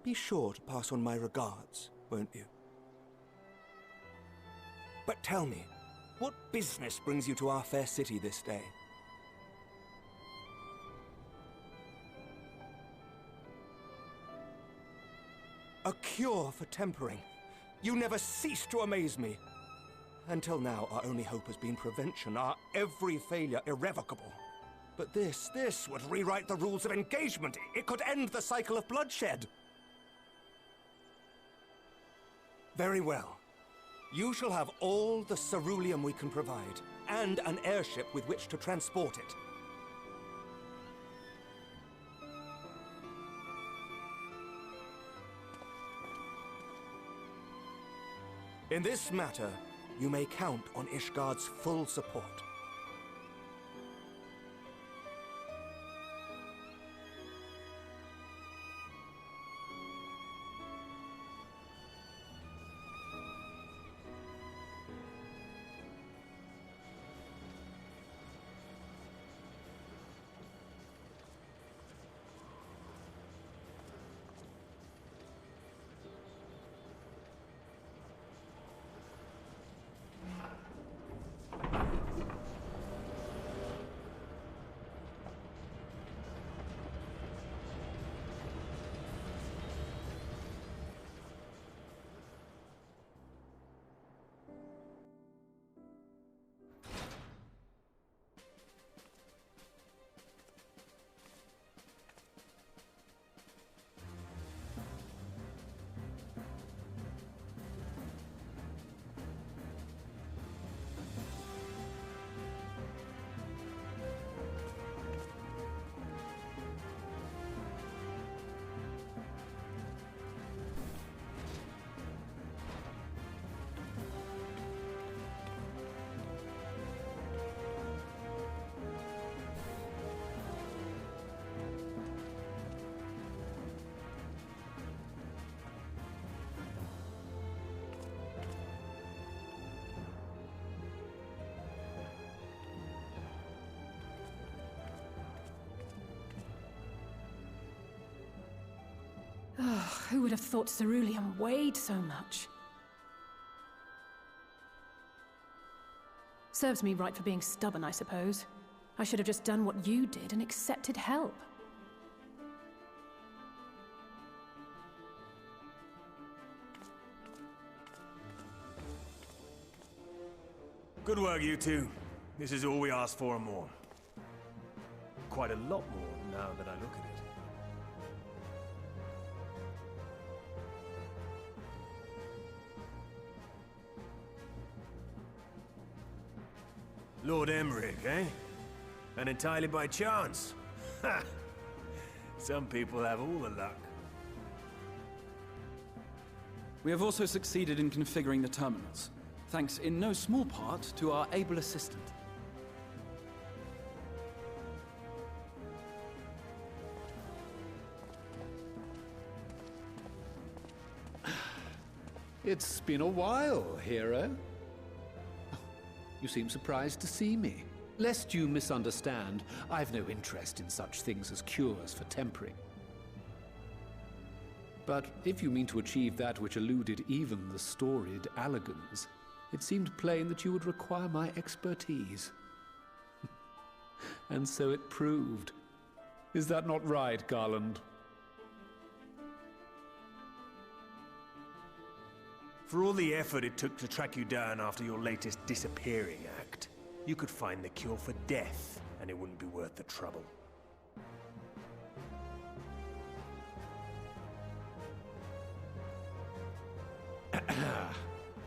be sure to pass on my regards, won't you? But tell me, what business brings you to our fair city this day? A cure for tempering. You never cease to amaze me. Until now, our only hope has been prevention, our every failure irrevocable. But this would rewrite the rules of engagement. It could end the cycle of bloodshed. Very well. You shall have all the ceruleum we can provide, and an airship with which to transport it. In this matter, you may count on Ishgard's full support. Who would have thought ceruleum weighed so much? Serves me right for being stubborn, I suppose. I should have just done what you did and accepted help. Good work, you two. This is all we asked for and more. Quite a lot more now that I look at it. Lord Emmerich, eh? And entirely by chance. Ha! Some people have all the luck. We have also succeeded in configuring the terminals, thanks in no small part to our able assistant. It's been a while, hero. Oh, you seem surprised to see me. Lest you misunderstand, I've no interest in such things as cures for tempering. But if you mean to achieve that which eluded even the storied Allagans, it seemed plain that you would require my expertise. And so it proved. Is that not right, Garland? For all the effort it took to track you down after your latest disappearing act, you could find the cure for death, and it wouldn't be worth the trouble.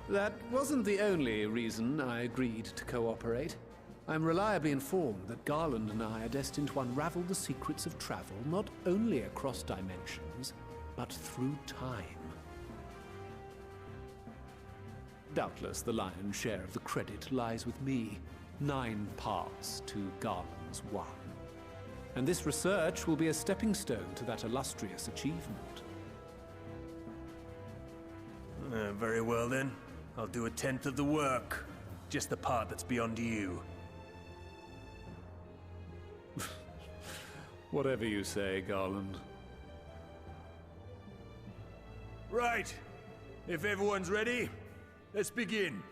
That wasn't the only reason I agreed to cooperate. I'm reliably informed that Garland and I are destined to unravel the secrets of travel not only across dimensions, but through time. Doubtless the lion's share of the credit lies with me. 9 parts to Garland's 1. And this research will be a stepping stone to that illustrious achievement. Very well then. I'll do 1/10 of the work. Just the part that's beyond you. Whatever you say, Garland. Right. If everyone's ready, let's begin.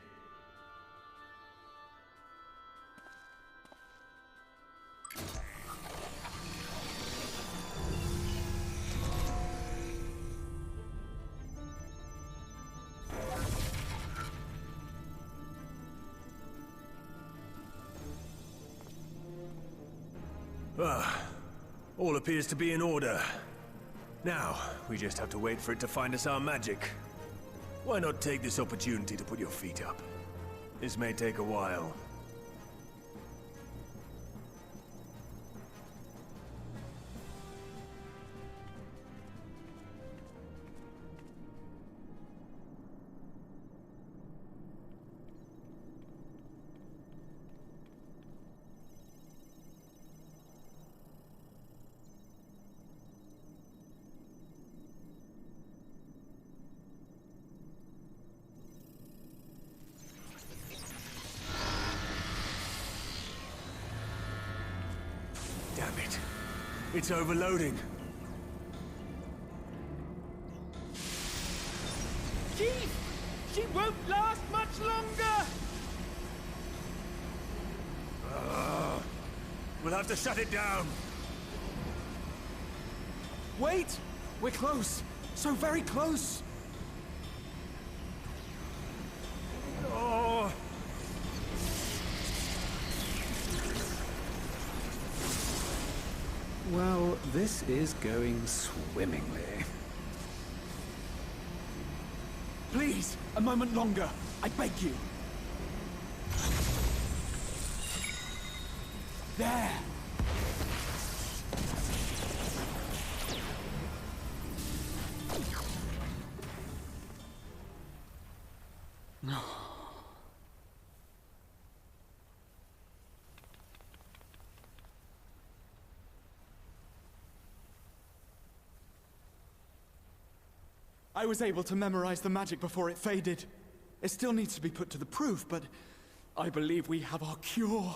All appears to be in order. Now, we just have to wait for it to find us our magic. Why not take this opportunity to put your feet up? This may take a while. Damn it. It's overloading. Chief! She won't last much longer! We'll have to shut it down. Wait! We're close! So very close! Oh! Well, this is going swimmingly. Please, a moment longer. I beg you. There! I was able to memorize the magic before it faded. It still needs to be put to the proof, but I believe we have our cure.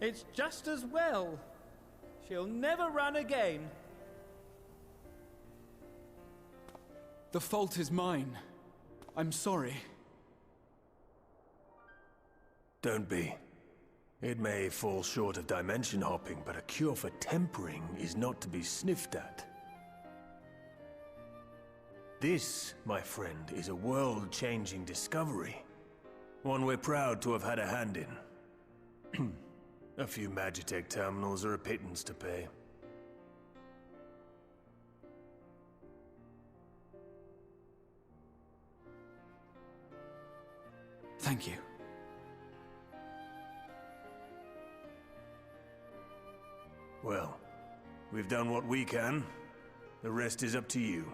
It's just as well. She'll never run again. The fault is mine. I'm sorry. Don't be. It may fall short of dimension hopping, but a cure for tempering is not to be sniffed at. This, my friend, is a world-changing discovery. One we're proud to have had a hand in. A few Magitech terminals are a pittance to pay. Thank you. Well, we've done what we can. The rest is up to you.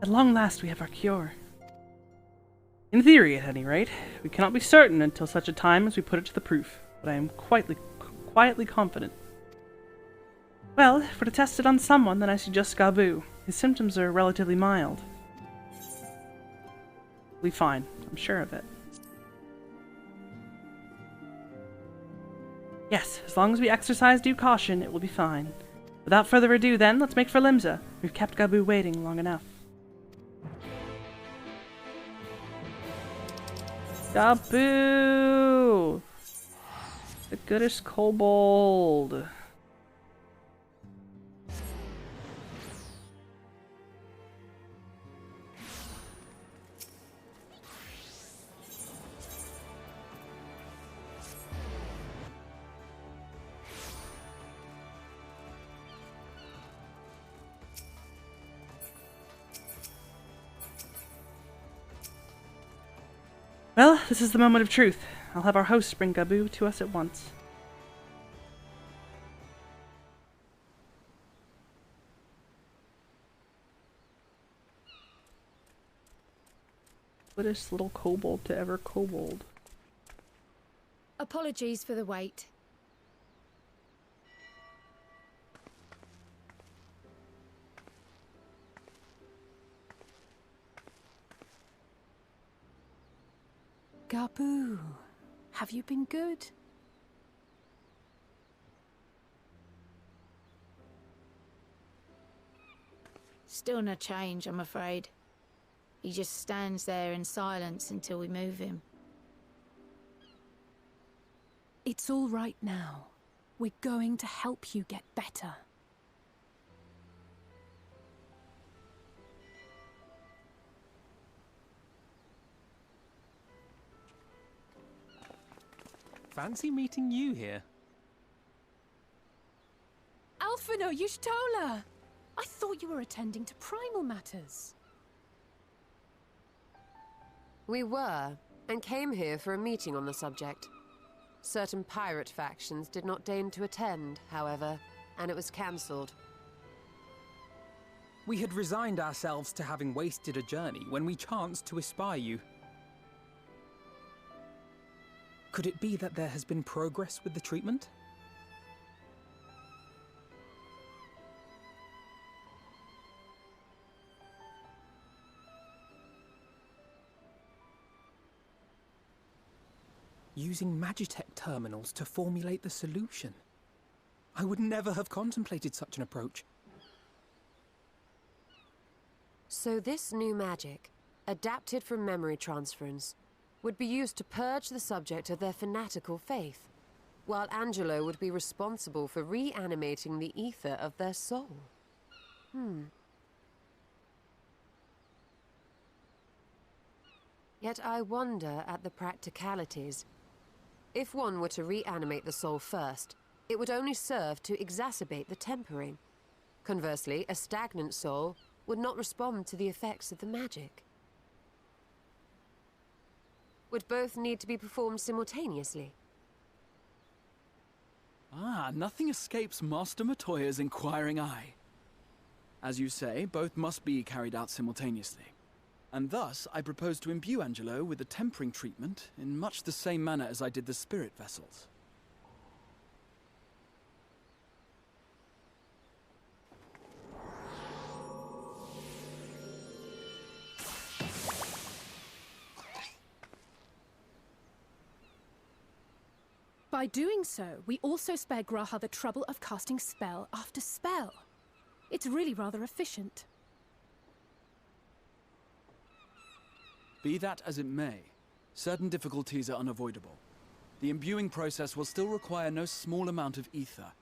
At long last we have our cure. In theory, at any rate. We cannot be certain until such a time as we put it to the proof, but I am quietly confident. Well, if we're to test it on someone, then I suggest Gabu. His symptoms are relatively mild. We'll be fine, I'm sure of it. Yes, as long as we exercise due caution, it will be fine. Without further ado, then, let's make for Limsa. We've kept Gabu waiting long enough. Gabu! The goodest kobold. Well, this is the moment of truth. I'll have our host bring Gabu to us at once. Goodest little kobold to ever kobold. Apologies for the wait. Gabu, have you been good? Still no change, I'm afraid. He just stands there in silence until we move him. It's all right now. We're going to help you get better. Fancy meeting you here. Alphino Y'shtola! I thought you were attending to primal matters. We were, and came here for a meeting on the subject. Certain pirate factions did not deign to attend, however, and it was cancelled. We had resigned ourselves to having wasted a journey when we chanced to espy you. Could it be that there has been progress with the treatment? Using Magitech terminals to formulate the solution. I would never have contemplated such an approach. So this new magic, adapted from memory transference, would be used to purge the subject of their fanatical faith, while Angelo would be responsible for reanimating the ether of their soul. Yet I wonder at the practicalities. If one were to reanimate the soul first, it would only serve to exacerbate the tempering. Conversely, a stagnant soul would not respond to the effects of the magic. Would both need to be performed simultaneously? Nothing escapes Master Matoya's inquiring eye. As you say, both must be carried out simultaneously. And thus, I propose to imbue Angelo with the tempering treatment in much the same manner as I did the spirit vessels. By doing so, we also spare Graha the trouble of casting spell after spell. It's really rather efficient. Be that as it may, certain difficulties are unavoidable. The imbuing process will still require no small amount of ether.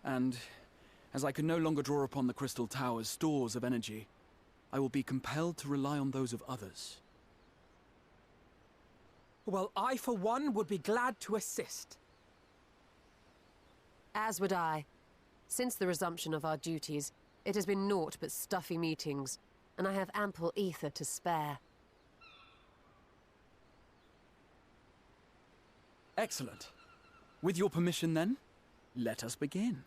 And, as I can no longer draw upon the Crystal Tower's stores of energy, I will be compelled to rely on those of others. Well, I, for one, would be glad to assist. As would I. Since the resumption of our duties, it has been naught but stuffy meetings, and I have ample ether to spare. Excellent. With your permission, then, let us begin.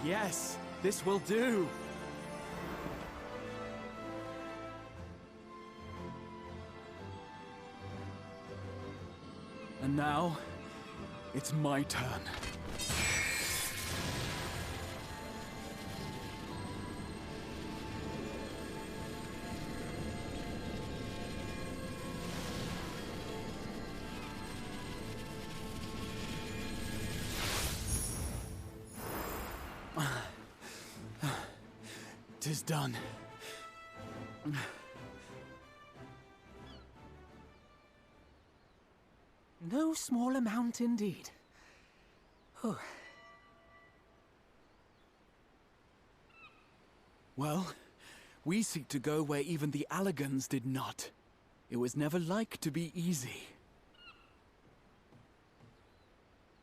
Yes, this will do. And now, it's my turn. Tis done. No small amount indeed. Oh. Well, we seek to go where even the Allagans did not. It was never like to be easy.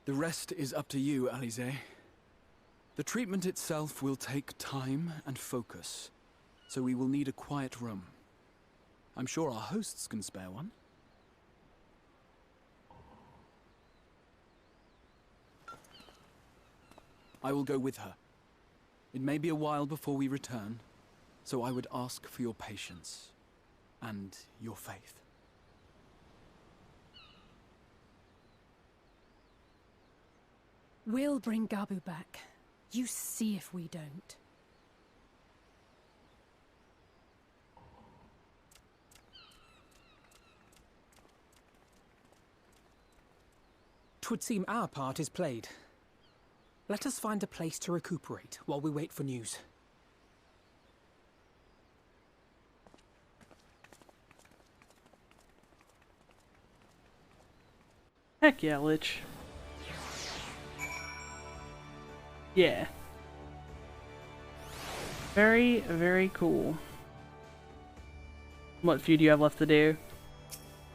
The rest is up to you, Alize. The treatment itself will take time and focus, so we will need a quiet room. I'm sure our hosts can spare one. I will go with her. It may be a while before we return, so I would ask for your patience and your faith. We'll bring Gabu back. You see if we don't. Twould seem our part is played. Let us find a place to recuperate while we wait for news. Heck yeah, Lich. Yeah. Very, very cool. What few do you have left to do?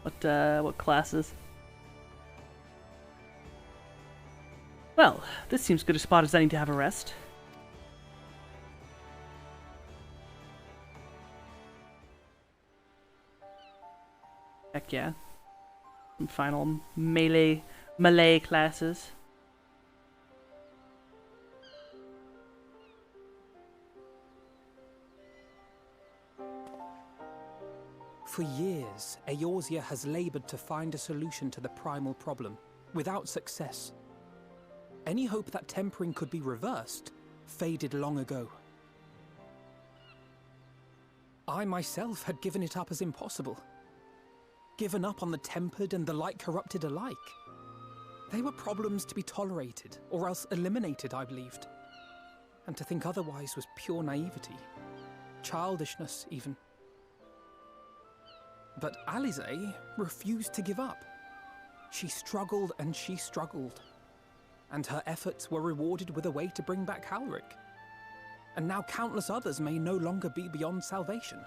What classes? Well, this seems good a spot as any to have a rest. Heck yeah. Some final melee classes. For years, Eorzea has labored to find a solution to the primal problem, without success. Any hope that tempering could be reversed faded long ago. I myself had given it up as impossible. Given up on the tempered and the light corrupted alike. They were problems to be tolerated, or else eliminated, I believed. And to think otherwise was pure naivety. Childishness, even. But Alize refused to give up. She struggled and she struggled. And her efforts were rewarded with a way to bring back Halric. And now countless others may no longer be beyond salvation.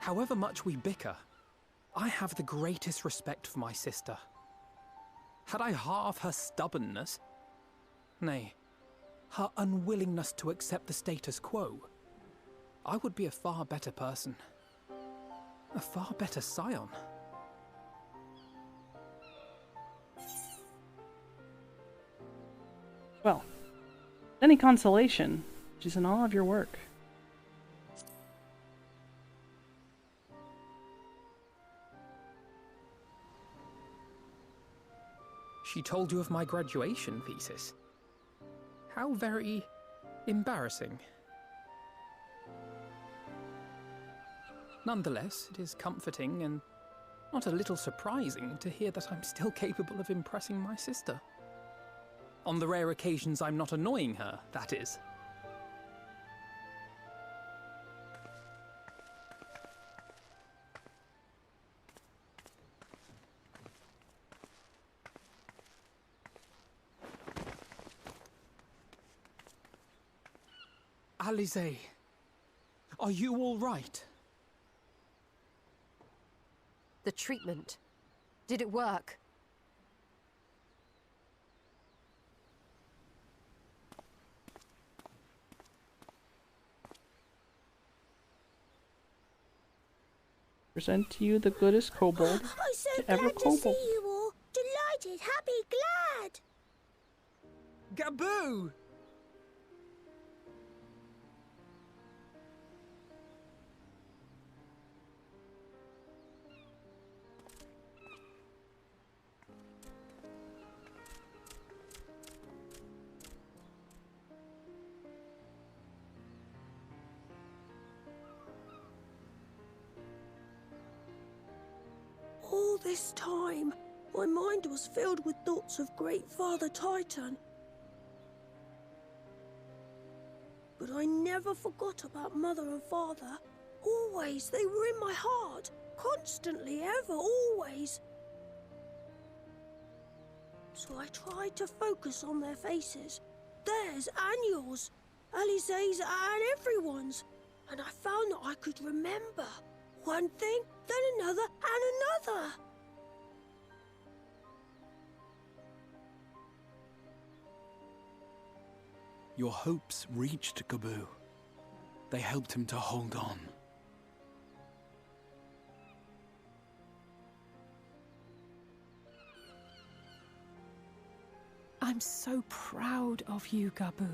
However much we bicker, I have the greatest respect for my sister. Had I half her stubbornness, nay, her unwillingness to accept the status quo, I would be a far better person. A far better scion. Well, any consolation, which is in all of your work. She told you of my graduation thesis. How very embarrassing. Nonetheless, it is comforting and not a little surprising to hear that I'm still capable of impressing my sister. On the rare occasions I'm not annoying her, that is. Alize, are you all right? The treatment. Did it work? Present to you the goodest kobold I'm so to ever glad to kobold. see you all. Delighted, happy, glad. Gaboo! All this time, my mind was filled with thoughts of Great Father Titan. But I never forgot about Mother and Father. Always, they were in my heart. Constantly, ever, always. So I tried to focus on their faces. Theirs and yours. Alize's and everyone's. And I found that I could remember. One thing, then another, and another. Your hopes reached Gaboo. They helped him to hold on. I'm so proud of you, Gaboo.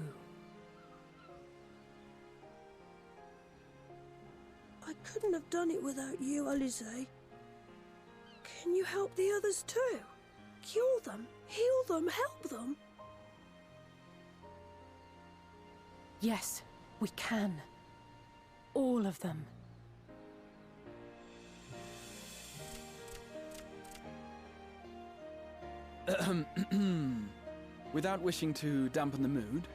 I couldn't have done it without you, Alize. Can you help the others too? Cure them, heal them, help them? Yes, we can. All of them. Without wishing to dampen the mood,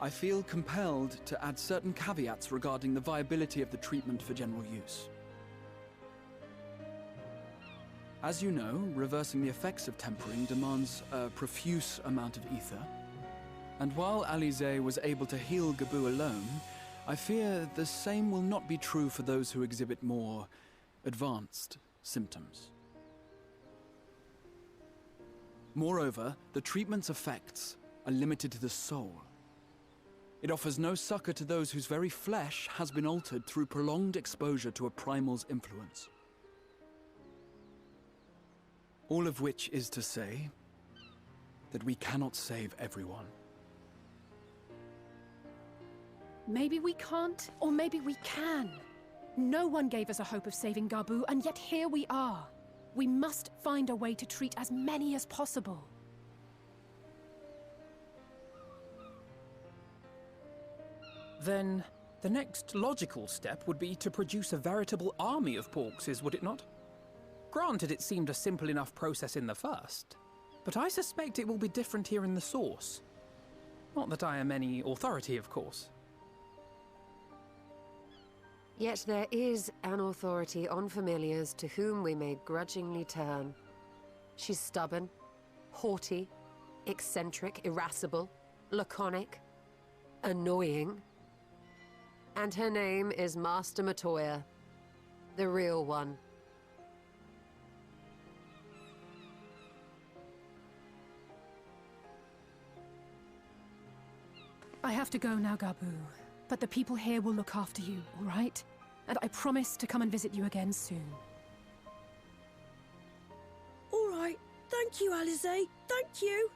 I feel compelled to add certain caveats regarding the viability of the treatment for general use. As you know, reversing the effects of tempering demands a profuse amount of ether. And while Alize was able to heal Gaboo alone, I fear the same will not be true for those who exhibit more advanced symptoms. Moreover, the treatment's effects are limited to the soul. It offers no succor to those whose very flesh has been altered through prolonged exposure to a primal's influence. All of which is to say that we cannot save everyone. Maybe we can't, or maybe we can. No one gave us a hope of saving Gaboo, and yet here we are. We must find a way to treat as many as possible. Then the next logical step would be to produce a veritable army of Porkses, would it not? Granted, it seemed a simple enough process in the first, but I suspect it will be different here in the source. Not that I am any authority, of course. Yet there is an authority on familiars to whom we may grudgingly turn. She's stubborn, haughty, eccentric, irascible, laconic, annoying. And her name is Master Matoya, the real one. I have to go now, Gaboo. But the people here will look after you, all right? And I promise to come and visit you again soon. All right. Thank you, Alize. Thank you.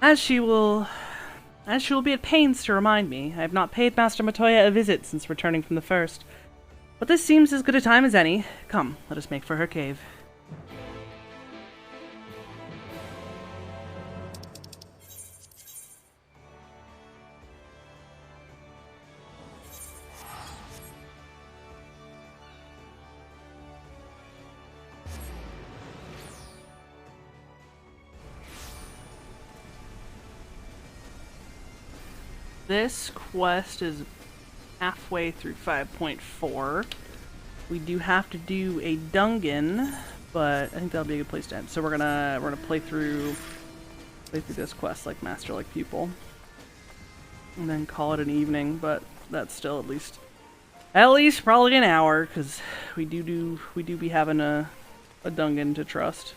As she will be at pains to remind me, I have not paid Master Matoya a visit since returning from the first. But this seems as good a time as any. Come, let us make for her cave. This quest is halfway through 5.4. We do have to do a dungeon, but I think that'll be a good place to end. So we're gonna play through this quest like master, like pupil. and then call it an evening, but that's still at least probably an hour, because we do be having a Dungan to trust.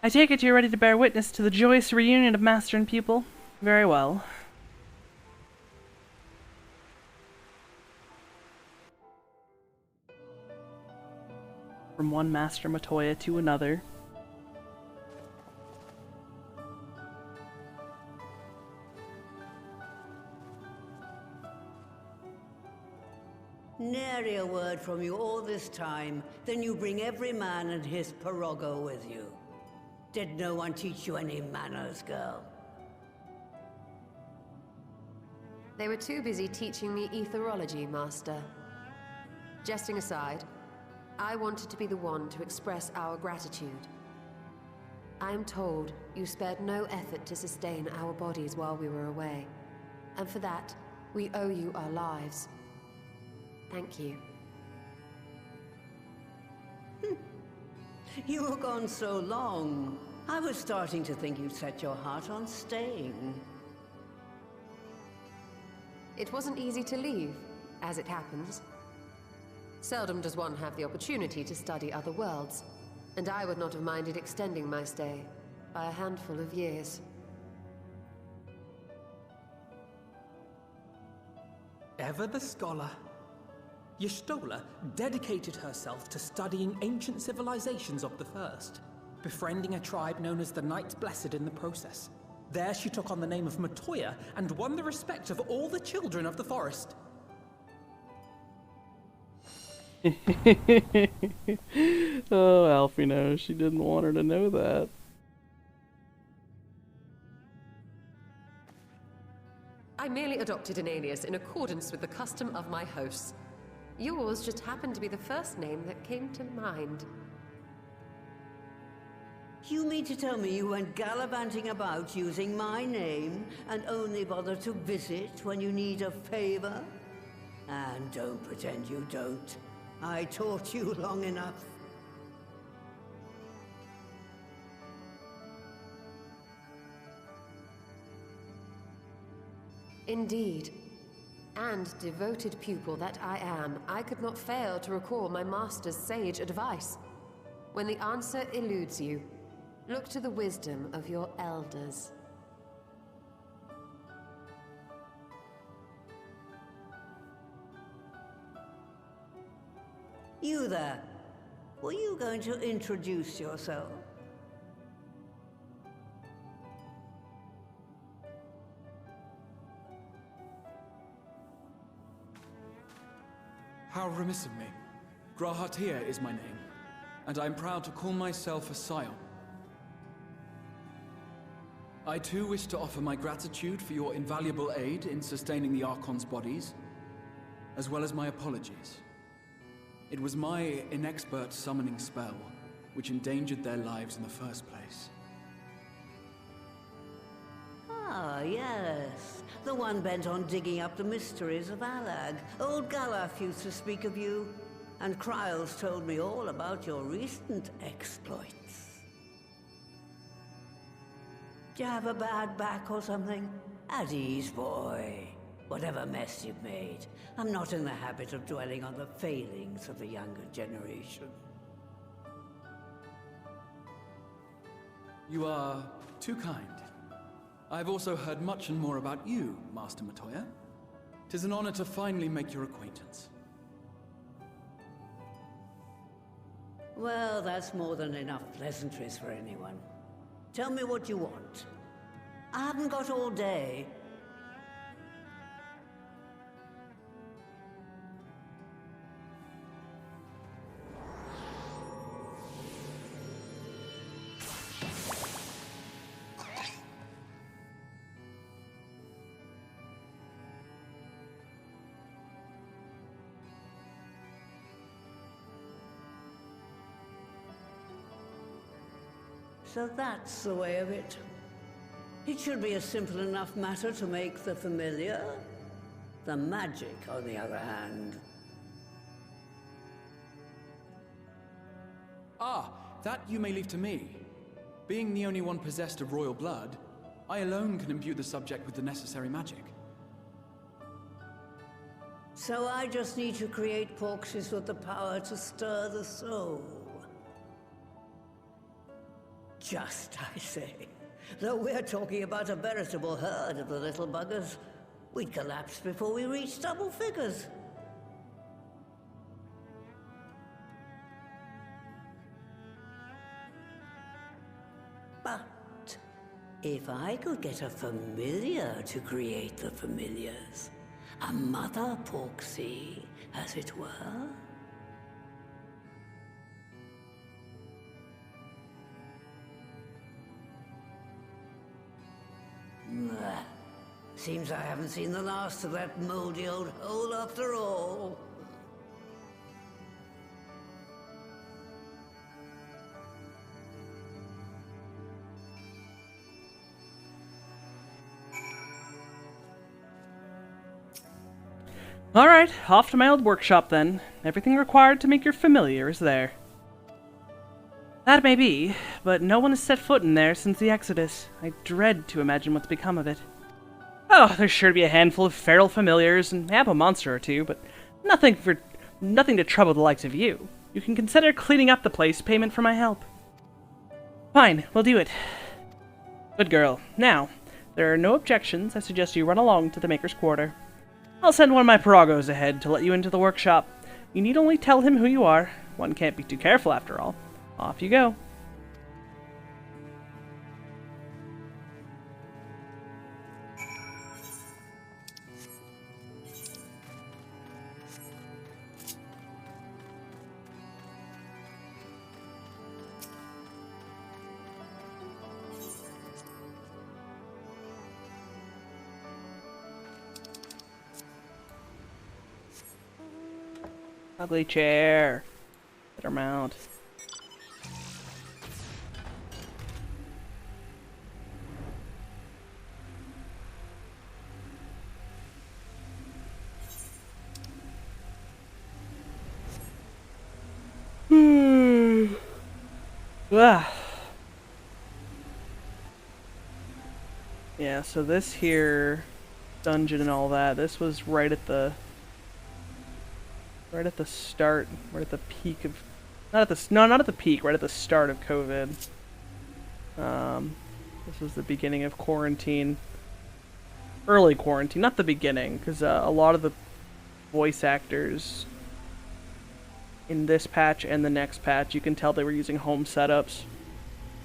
I take it you're ready to bear witness to the joyous reunion of master and pupil? Very well. From one Master Matoya to another. Nary a word from you all this time, then you bring every man and his pirogo with you. Did no one teach you any manners, girl? They were too busy teaching me etherology, Master. Jesting aside, I wanted to be the one to express our gratitude. I am told you spared no effort to sustain our bodies while we were away, and for that, we owe you our lives. Thank you. You were gone so long. I was starting to think you'd set your heart on staying. It wasn't easy to leave, as it happens. Seldom does one have the opportunity to study other worlds, and I would not have minded extending my stay by a handful of years. Ever the scholar. Y'shtola dedicated herself to studying ancient civilizations of the First, befriending a tribe known as the Knights Blessed in the process. There she took on the name of Matoya and won the respect of all the children of the forest. Oh, Alfie knows. She didn't want her to know that. I merely adopted an alias in accordance with the custom of my hosts. Yours just happened to be the first name that came to mind. You mean to tell me you went gallivanting about using my name and only bother to visit when you need a favor? And don't pretend you don't. I taught you long enough. Indeed. And devoted pupil that I am, I could not fail to recall my master's sage advice. When the answer eludes you, look to the wisdom of your elders. You there. Were you going to introduce yourself? How remiss of me. Grahatia is my name, and I'm proud to call myself a scion. I too wish to offer my gratitude for your invaluable aid in sustaining the Archon's bodies, as well as my apologies. It was my inexpert summoning spell which endangered their lives in the first place. Ah, yes. The one bent on digging up the mysteries of Alag. Old Galaf used to speak of you, and Kryles told me all about your recent exploits. Do you have a bad back or something? At ease, boy. Whatever mess you've made, I'm not in the habit of dwelling on the failings of the younger generation. You are too kind. I've also heard much and more about you, Master Matoya. 'Tis an honor to finally make your acquaintance. Well, that's more than enough pleasantries for anyone. Tell me what you want. I haven't got all day. So that's the way of it. It should be a simple enough matter to make the familiar. The magic, on the other hand. Ah, that you may leave to me. Being the only one possessed of royal blood, I alone can imbue the subject with the necessary magic. So I just need to create porxes with the power to stir the soul. Just, I say. Though we're talking about a veritable herd of the little buggers, we'd collapse before we reached double figures. But if I could get a familiar to create the familiars, a mother porxie, as it were. Seems I haven't seen the last of that moldy old hole after all. Alright, off to my old workshop then. Everything required to make your familiar is there. That may be, but no one has set foot in there since the Exodus. I dread to imagine what's become of it. Oh, there's sure to be a handful of feral familiars and a monster or two, but nothing to trouble the likes of you. You can consider cleaning up the place payment for my help. Fine, we'll do it. Good girl. Now, there are no objections. I suggest you run along to the Maker's Quarter. I'll send one of my piragos ahead to let you into the workshop. You need only tell him who you are. One can't be too careful after all. Off you go. Ugly chair. Better mount. Yeah, so this here dungeon and all that, this was right at the start, right at the peak of, not at the peak, right at the start of COVID. This was the beginning of quarantine. Early quarantine, not the beginning, because a lot of the voice actors in this patch and the next patch, you can tell they were using home setups.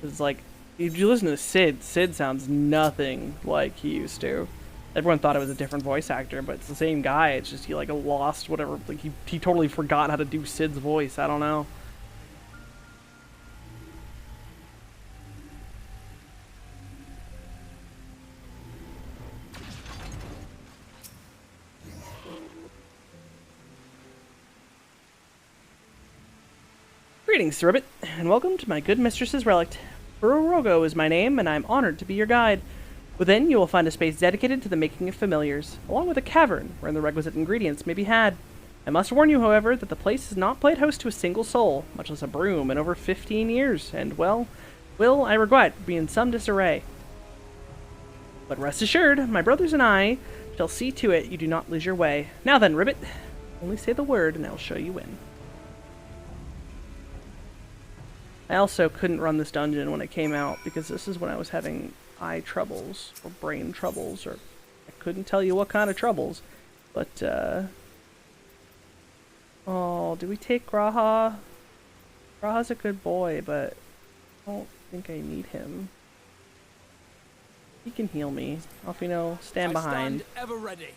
It's like, if you listen to Sid sounds nothing like he used to. Everyone thought it was a different voice actor, but it's the same guy. It's just he like lost whatever, like he totally forgot how to do Sid's voice. I don't know. Greetings, Sir Ribbit, and welcome to my good mistress's relict. Fururogo is my name, and I'm honored to be your guide. Within, you will find a space dedicated to the making of familiars, along with a cavern where the requisite ingredients may be had. I must warn you, however, that the place has not played host to a single soul, much less a broom, in over 15 years, and, well, will, I regret, be in some disarray. But rest assured, my brothers and I shall see to it you do not lose your way. Now then, Ribbit, only say the word and I'll show you in. I also couldn't run this dungeon when it came out because this is when I was having eye troubles or brain troubles, or I couldn't tell you what kind of troubles. But, oh, do we take Graha? Graha's a good boy, but I don't think I need him. He can heal me. Alfino, stand behind. Stand ever ready.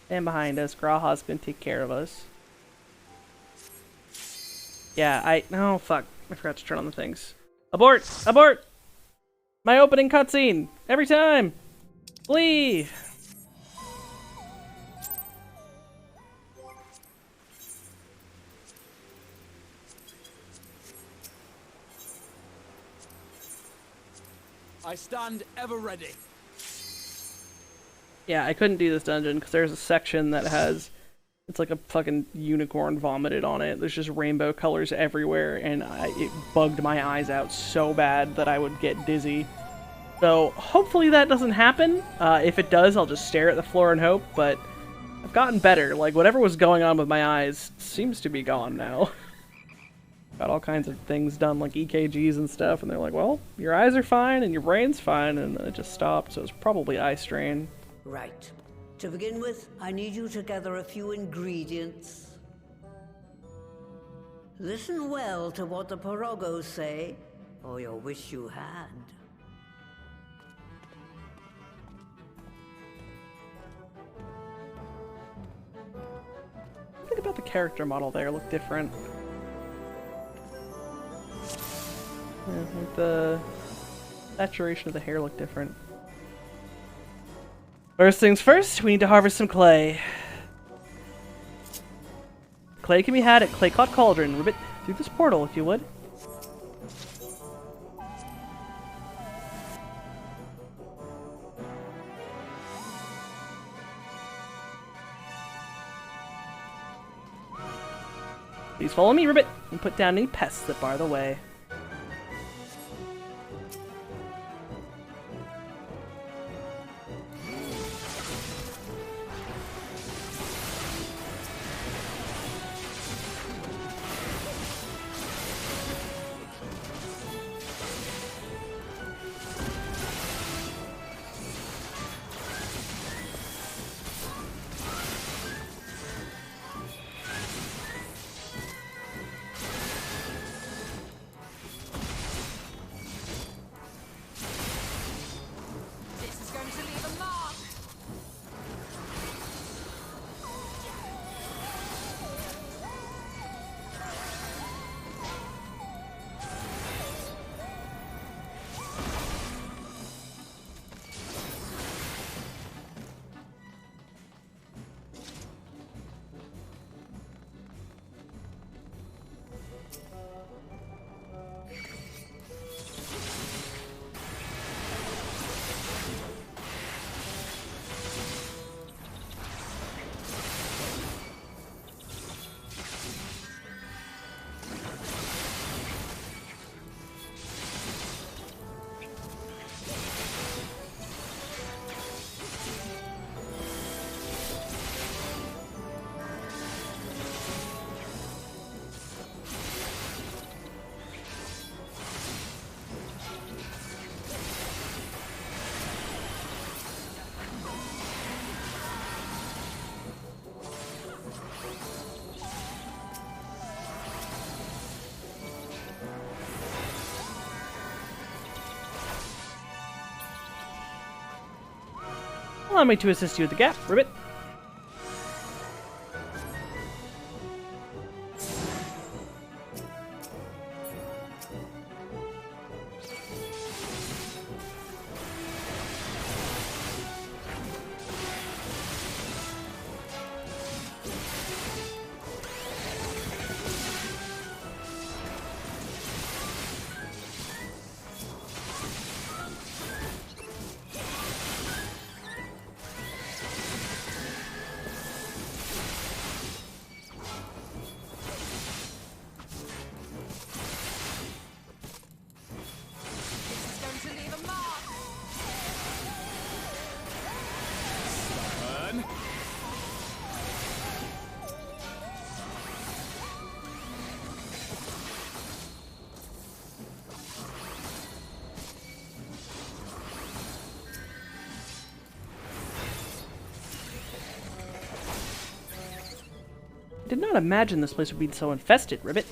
Stand behind us. Graha's gonna take care of us. Yeah, no, fuck. I forgot to turn on the things. Abort! Abort! My opening cutscene! Every time! Flee! I stand ever ready. Yeah, I couldn't do this dungeon because there's a section that has... It's like a fucking unicorn vomited on it. There's just rainbow colors everywhere, and it bugged my eyes out so bad that I would get dizzy. So hopefully that doesn't happen. If it does, I'll just stare at the floor and hope, but I've gotten better. Like, whatever was going on with my eyes seems to be gone now. Got all kinds of things done, like EKGs and stuff, and they're like, well, your eyes are fine and your brain's fine, and it just stopped, so it's probably eye strain. Right. To begin with, I need you to gather a few ingredients. Listen well to what the Porogos say, or you'll wish you had. Think about the character model there, look different. Yeah, like the saturation of the hair looked different. First things first, we need to harvest some clay. Clay can be had at Claycott Cauldron. Ribbit through this portal, if you would. Please follow me, Ribbit, and put down any pests that bar the way. Allow me to assist you with the gap, Ribbit. Did not imagine this place would be so infested, Ribbit.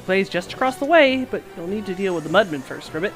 Blaze just across the way, but you'll need to deal with the Mudman first, Ribbit.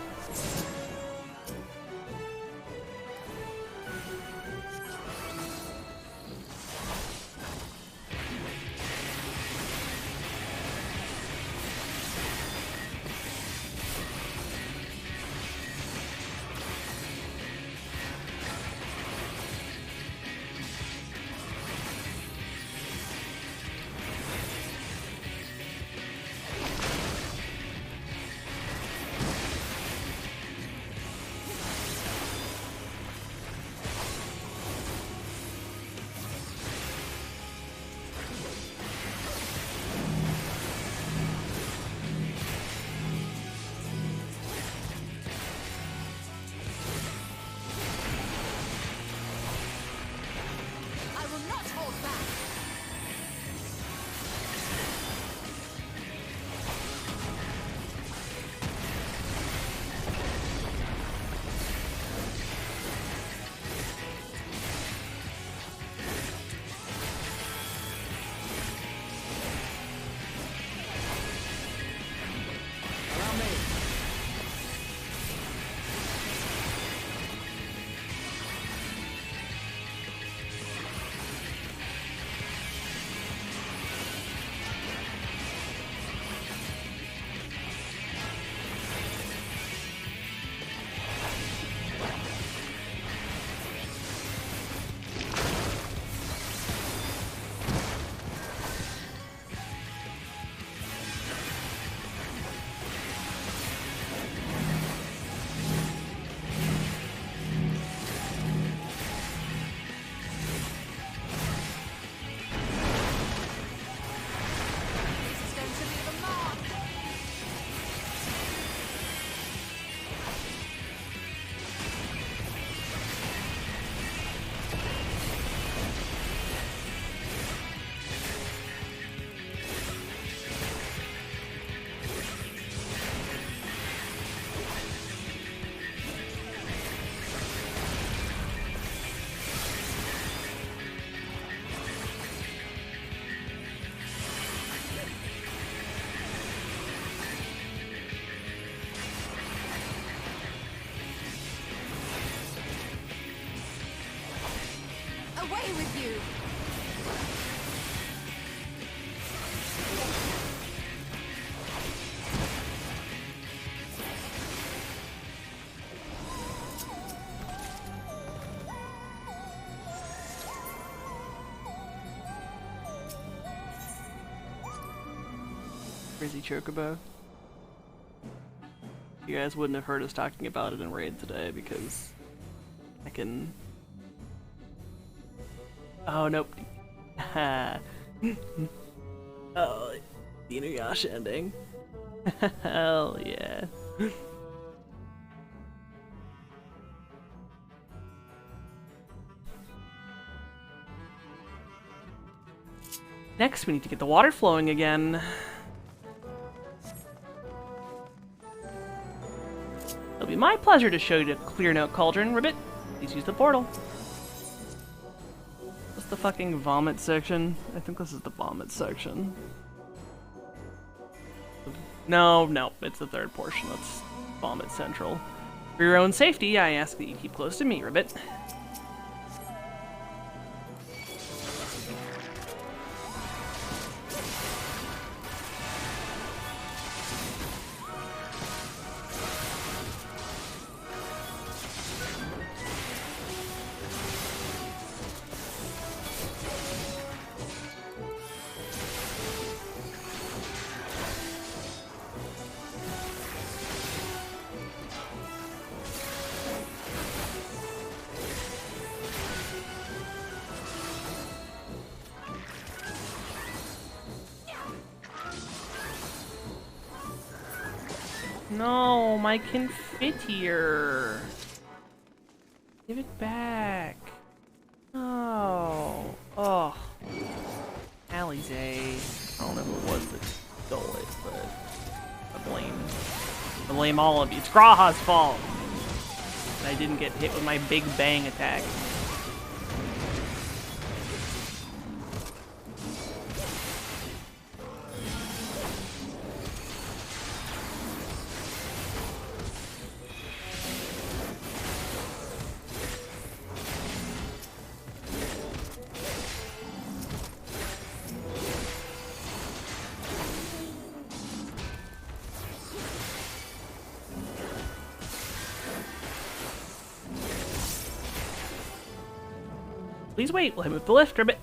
Away with you! Crazy Chocobo. You guys wouldn't have heard us talking about it in Raid today because I can... Oh, nope. Oh, the Inuyasha ending. Hell yeah. Next, we need to get the water flowing again. It'll be my pleasure to show you the Clear Note Cauldron, Ribbit. Please use the portal. What's the fucking vomit section? I think this is the vomit section. No, it's the third portion. That's Vomit Central. For your own safety, I ask that you keep close to me, Ribbit. No, my confiteor. Give it back. Oh. Oh. Alize. I don't know who it was that stole it, but I blame all of you. It's Graha's fault. I didn't get hit with my big bang attack. Please wait, let me move the lift a bit.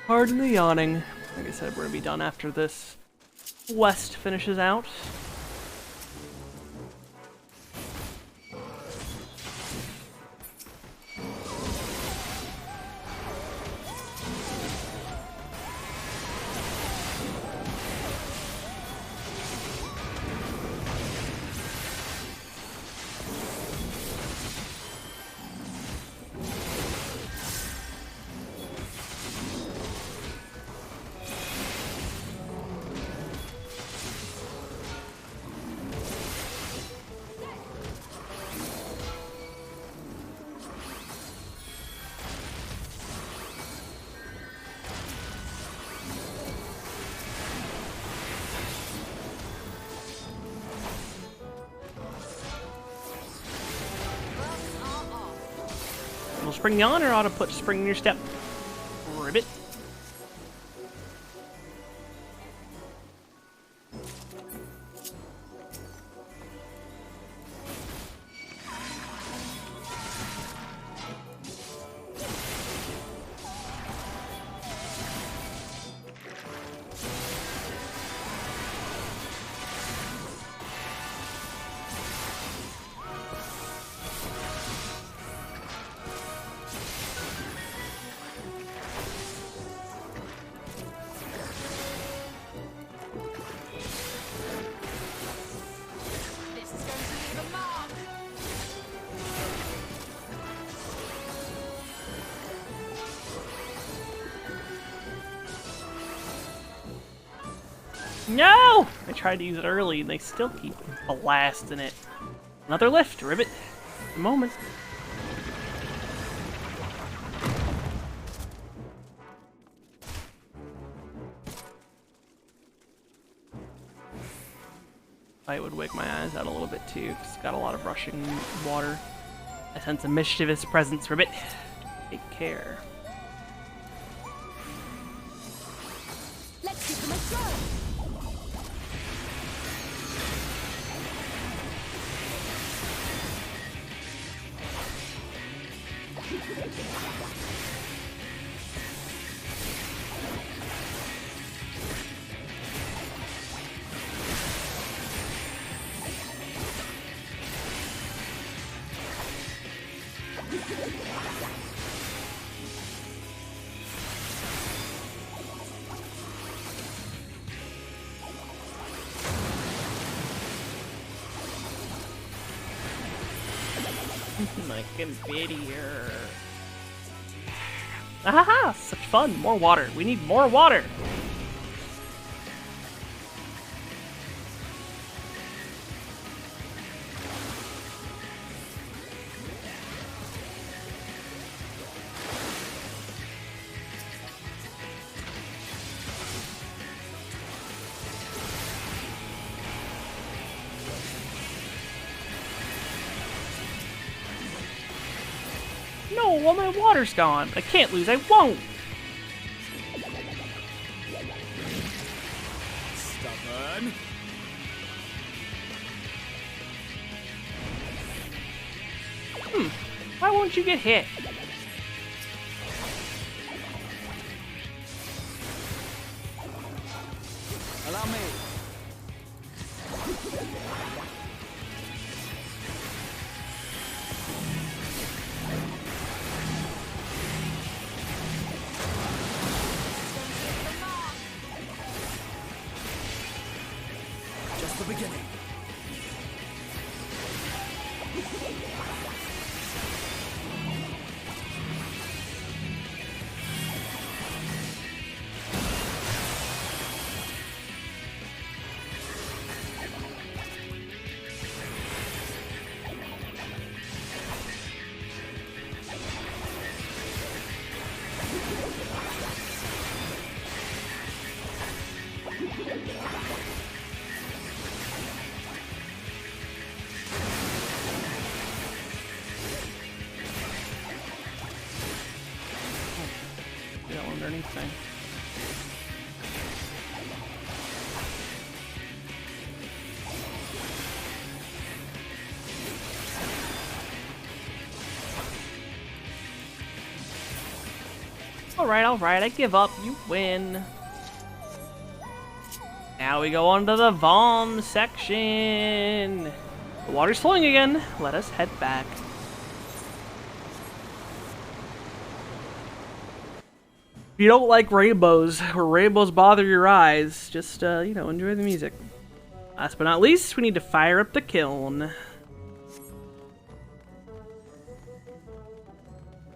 Pardon the yawning. Like I said, we're gonna be done after this quest finishes out. Will spring you on, or ought to put spring in your step? Ribbit. No! I tried to use it early and they still keep blasting it. Another lift, Ribbit. A moment. I would wake my eyes out a little bit too, because it's got a lot of rushing water. I sense a mischievous presence, Ribbit. Take care. Let's give them a try. My confiteor. Ahaha! Such fun! More water. We need more water! No, well, my water's gone. I can't lose. I won't. Stubborn. Why won't you get hit? Allow me. Just the beginning. That one learning thing. Alright, I give up. You win. Now we go on to the Vom section. The water's flowing again. Let us head back. If you don't like rainbows, or rainbows bother your eyes, just, you know, enjoy the music. Last but not least, we need to fire up the kiln.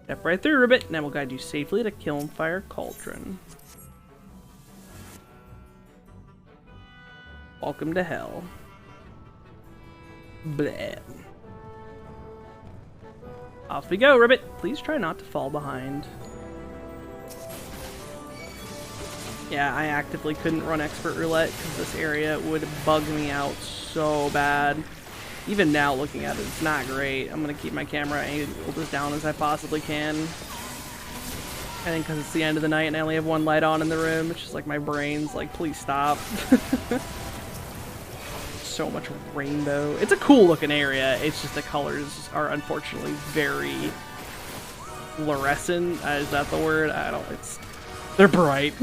Step right through, Ribbit, and I will guide you safely to Kiln Fire Cauldron. Welcome to hell. Bleh. Off we go, Ribbit. Please try not to fall behind. Yeah, I actively couldn't run Expert Roulette because this area would bug me out so bad. Even now, looking at it, it's not great. I'm going to keep my camera angled as down as I possibly can. I think because it's the end of the night and I only have one light on in the room, it's just like my brain's like, please stop. So much rainbow. It's a cool looking area, it's just the colors are unfortunately very fluorescent. Is that the word? I don't, it's... They're bright.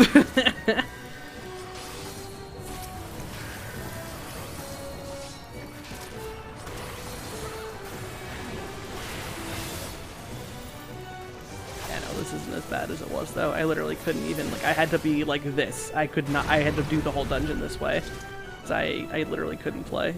This isn't as bad as it was, though. I literally couldn't even, like, I had to be like this. I could not, I had to do the whole dungeon this way. Because I literally couldn't play.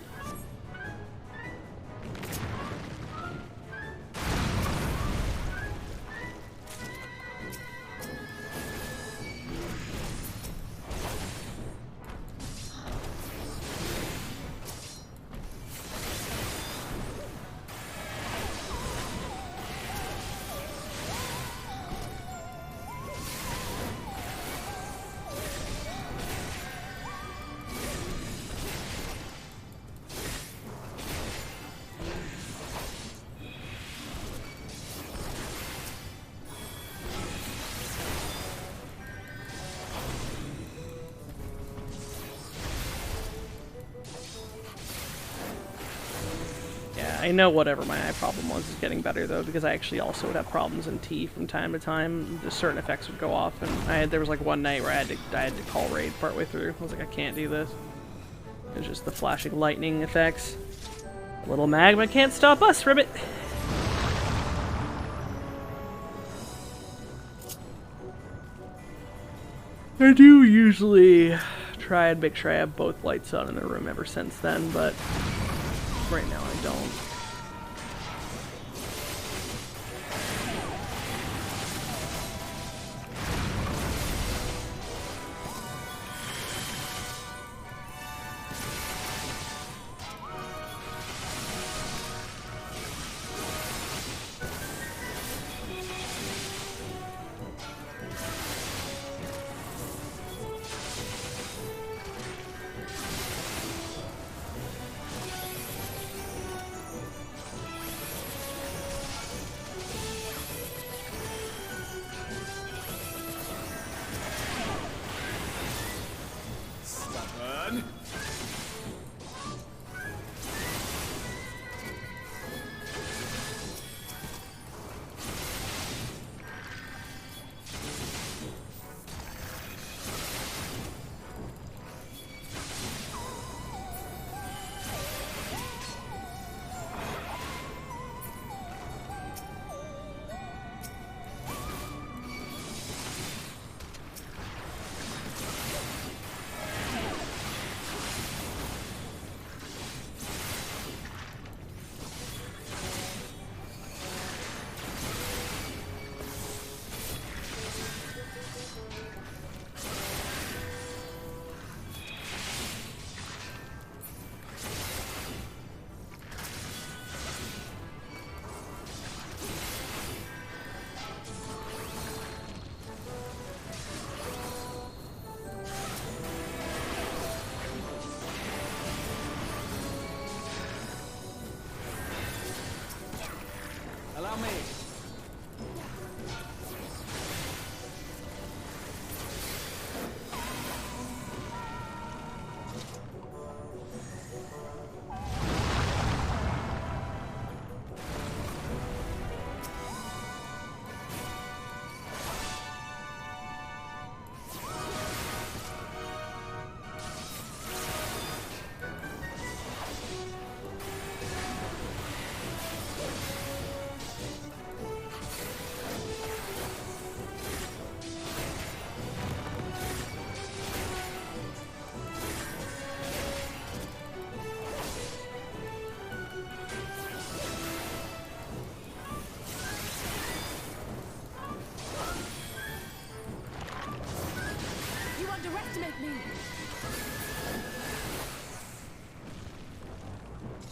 I know whatever my eye problem was is getting better, though, because I actually also would have problems in T from time to time. Just certain effects would go off, and there was like one night where I had to call raid partway through. I was like, I can't do this. It was just the flashing lightning effects. A little magma can't stop us, Ribbit. I do usually try and make sure I have both lights on in the room ever since then, but right now I don't.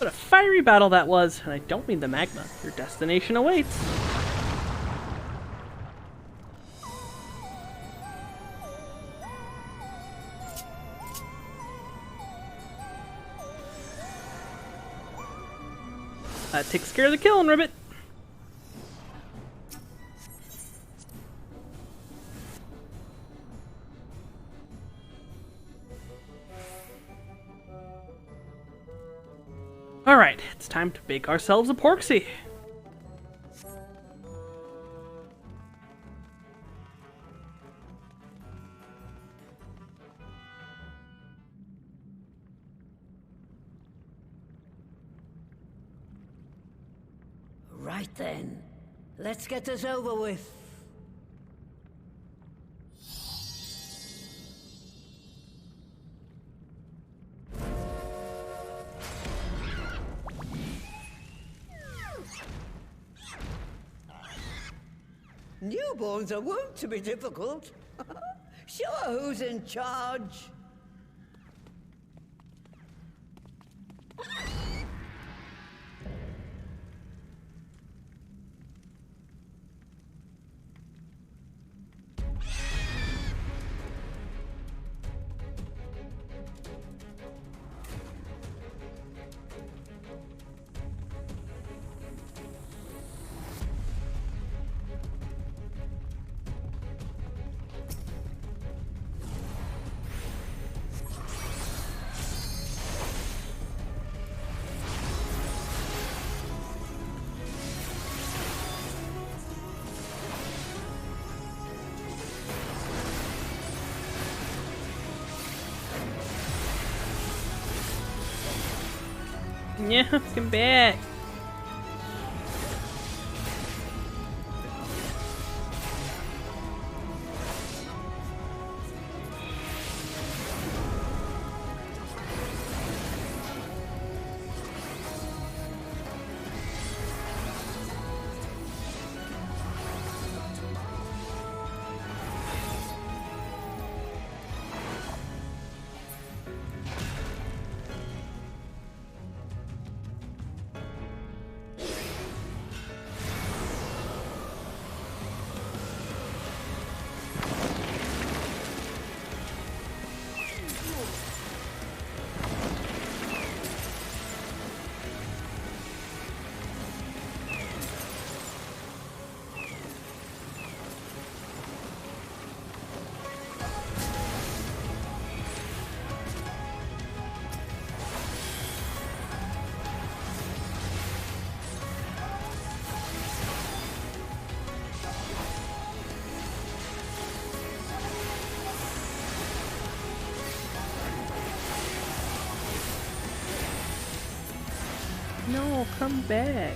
What a fiery battle that was, and I don't mean the magma. Your destination awaits. That takes care of the killing, Ribbit. Alright, it's time to bake ourselves a porksy. Right then. Let's get this over with. Newborns are wont to be difficult. Sure, who's in charge? Yeah, come back. No, come back.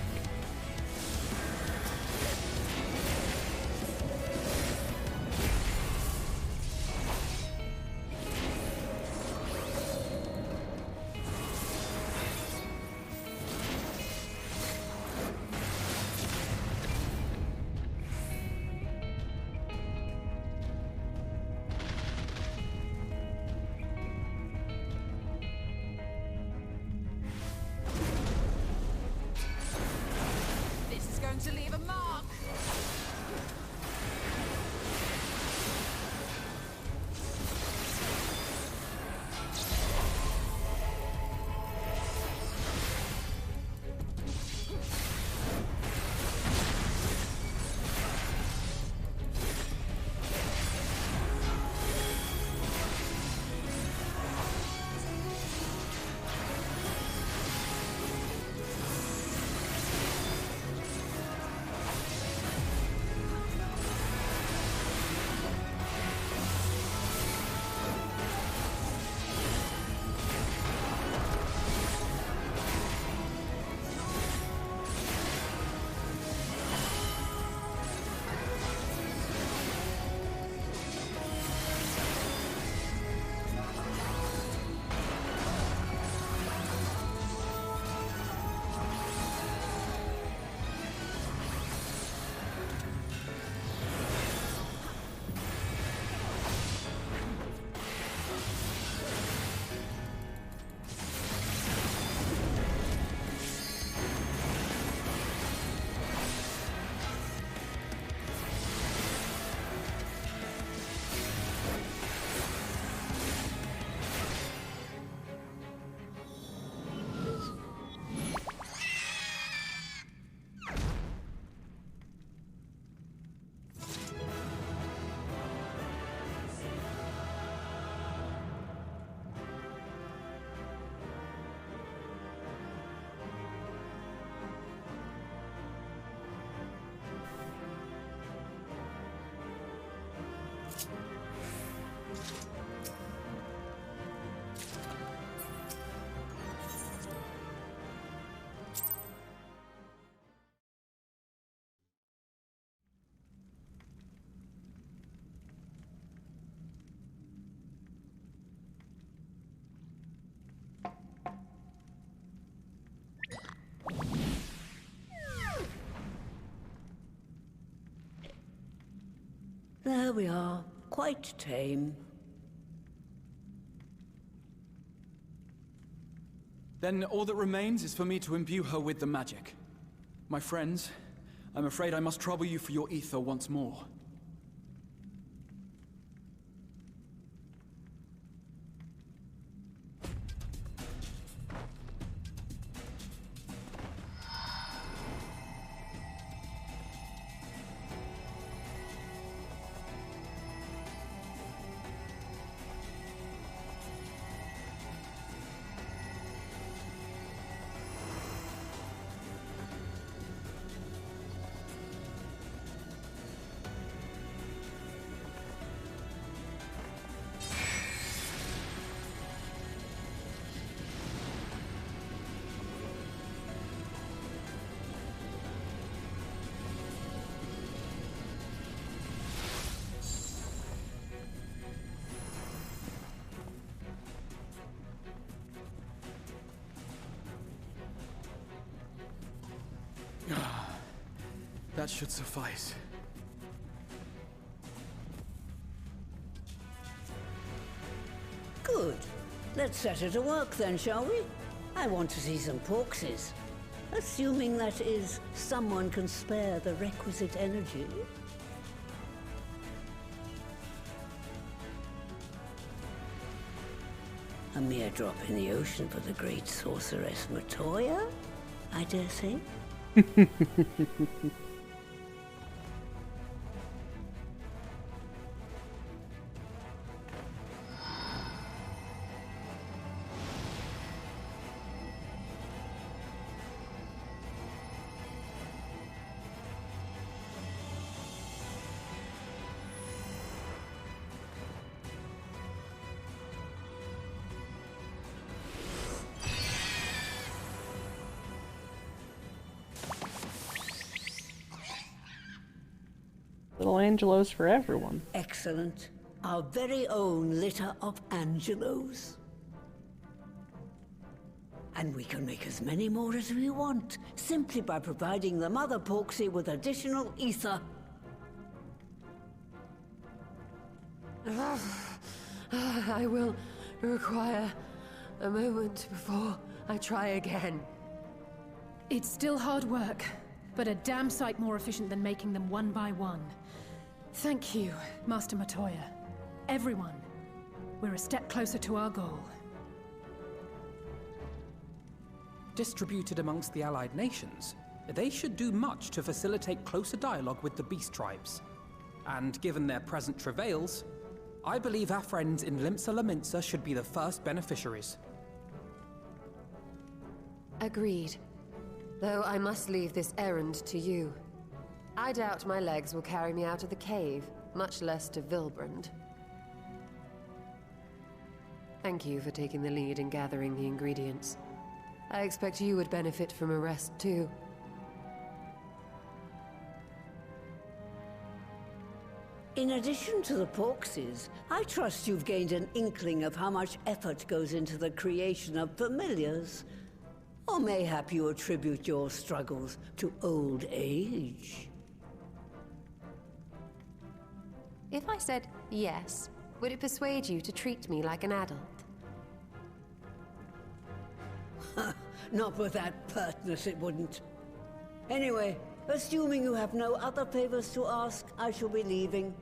we are, quite tame. Then all that remains is for me to imbue her with the magic. My friends, I'm afraid I must trouble you for your ether once more. That should suffice. Good. Let's set her to work then, shall we? I want to see some porkses. Assuming that is, someone can spare the requisite energy. A mere drop in the ocean for the great sorceress Matoya, I dare say. Little Angelos for everyone. Excellent. Our very own litter of Angelos. And we can make as many more as we want, simply by providing the Mother Porksy with additional ether. I will require a moment before I try again. It's still hard work, but a damn sight more efficient than making them one by one. Thank you, Master Matoya. Everyone, we're a step closer to our goal. Distributed amongst the allied nations, they should do much to facilitate closer dialogue with the beast tribes. And given their present travails, I believe our friends in Limsa Laminsa should be the first beneficiaries. Agreed. Though I must leave this errand to you. I doubt my legs will carry me out of the cave, much less to Vilbrand. Thank you for taking the lead in gathering the ingredients. I expect you would benefit from a rest too. In addition to the Porkses, I trust you've gained an inkling of how much effort goes into the creation of familiars. Or mayhap you attribute your struggles to old age. If I said yes, would it persuade you to treat me like an adult? Not with that pertness, it wouldn't. Anyway, assuming you have no other favors to ask, I shall be leaving.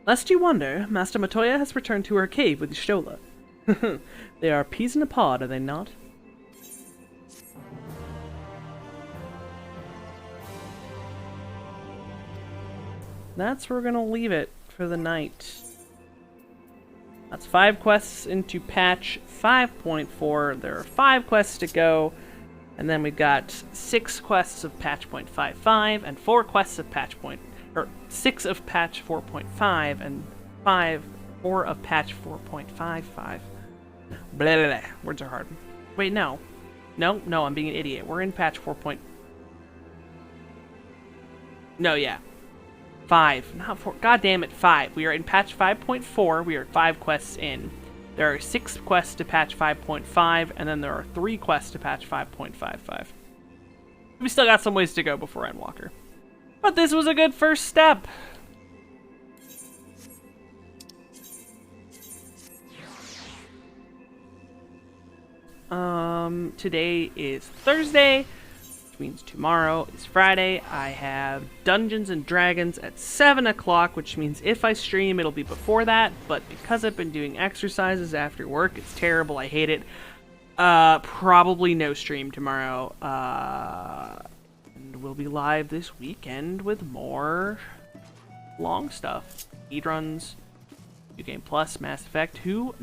Lest you wonder, Master Matoya has returned to her cave with Y'shtola. They are peas in a pod, are they not? That's where we're gonna leave it for the night. That's 5 quests into patch 5.4. There are 5 quests to go. And then we've got 6 quests of patch 0.55 and 4 quests of patch 6 of patch 4.5 and 4 of patch 4.55. Blah, blah, blah. Words are hard. Wait, no. No, I'm being an idiot. We're in patch 4. No, yeah. 5. Not 4. God damn it, 5. We are in patch 5.4. We are 5 quests in. There are 6 quests to patch 5.5, and then there are 3 quests to patch 5.55. We still got some ways to go before Endwalker. But this was a good first step. Today is Thursday, which means tomorrow is Friday. I have Dungeons and Dragons at 7 o'clock, which means if I stream, it'll be before that. But because I've been doing exercises after work, it's terrible. I hate it. Probably no stream tomorrow. And we'll be live this weekend with more long stuff. Speedruns, New Game Plus, Mass Effect, who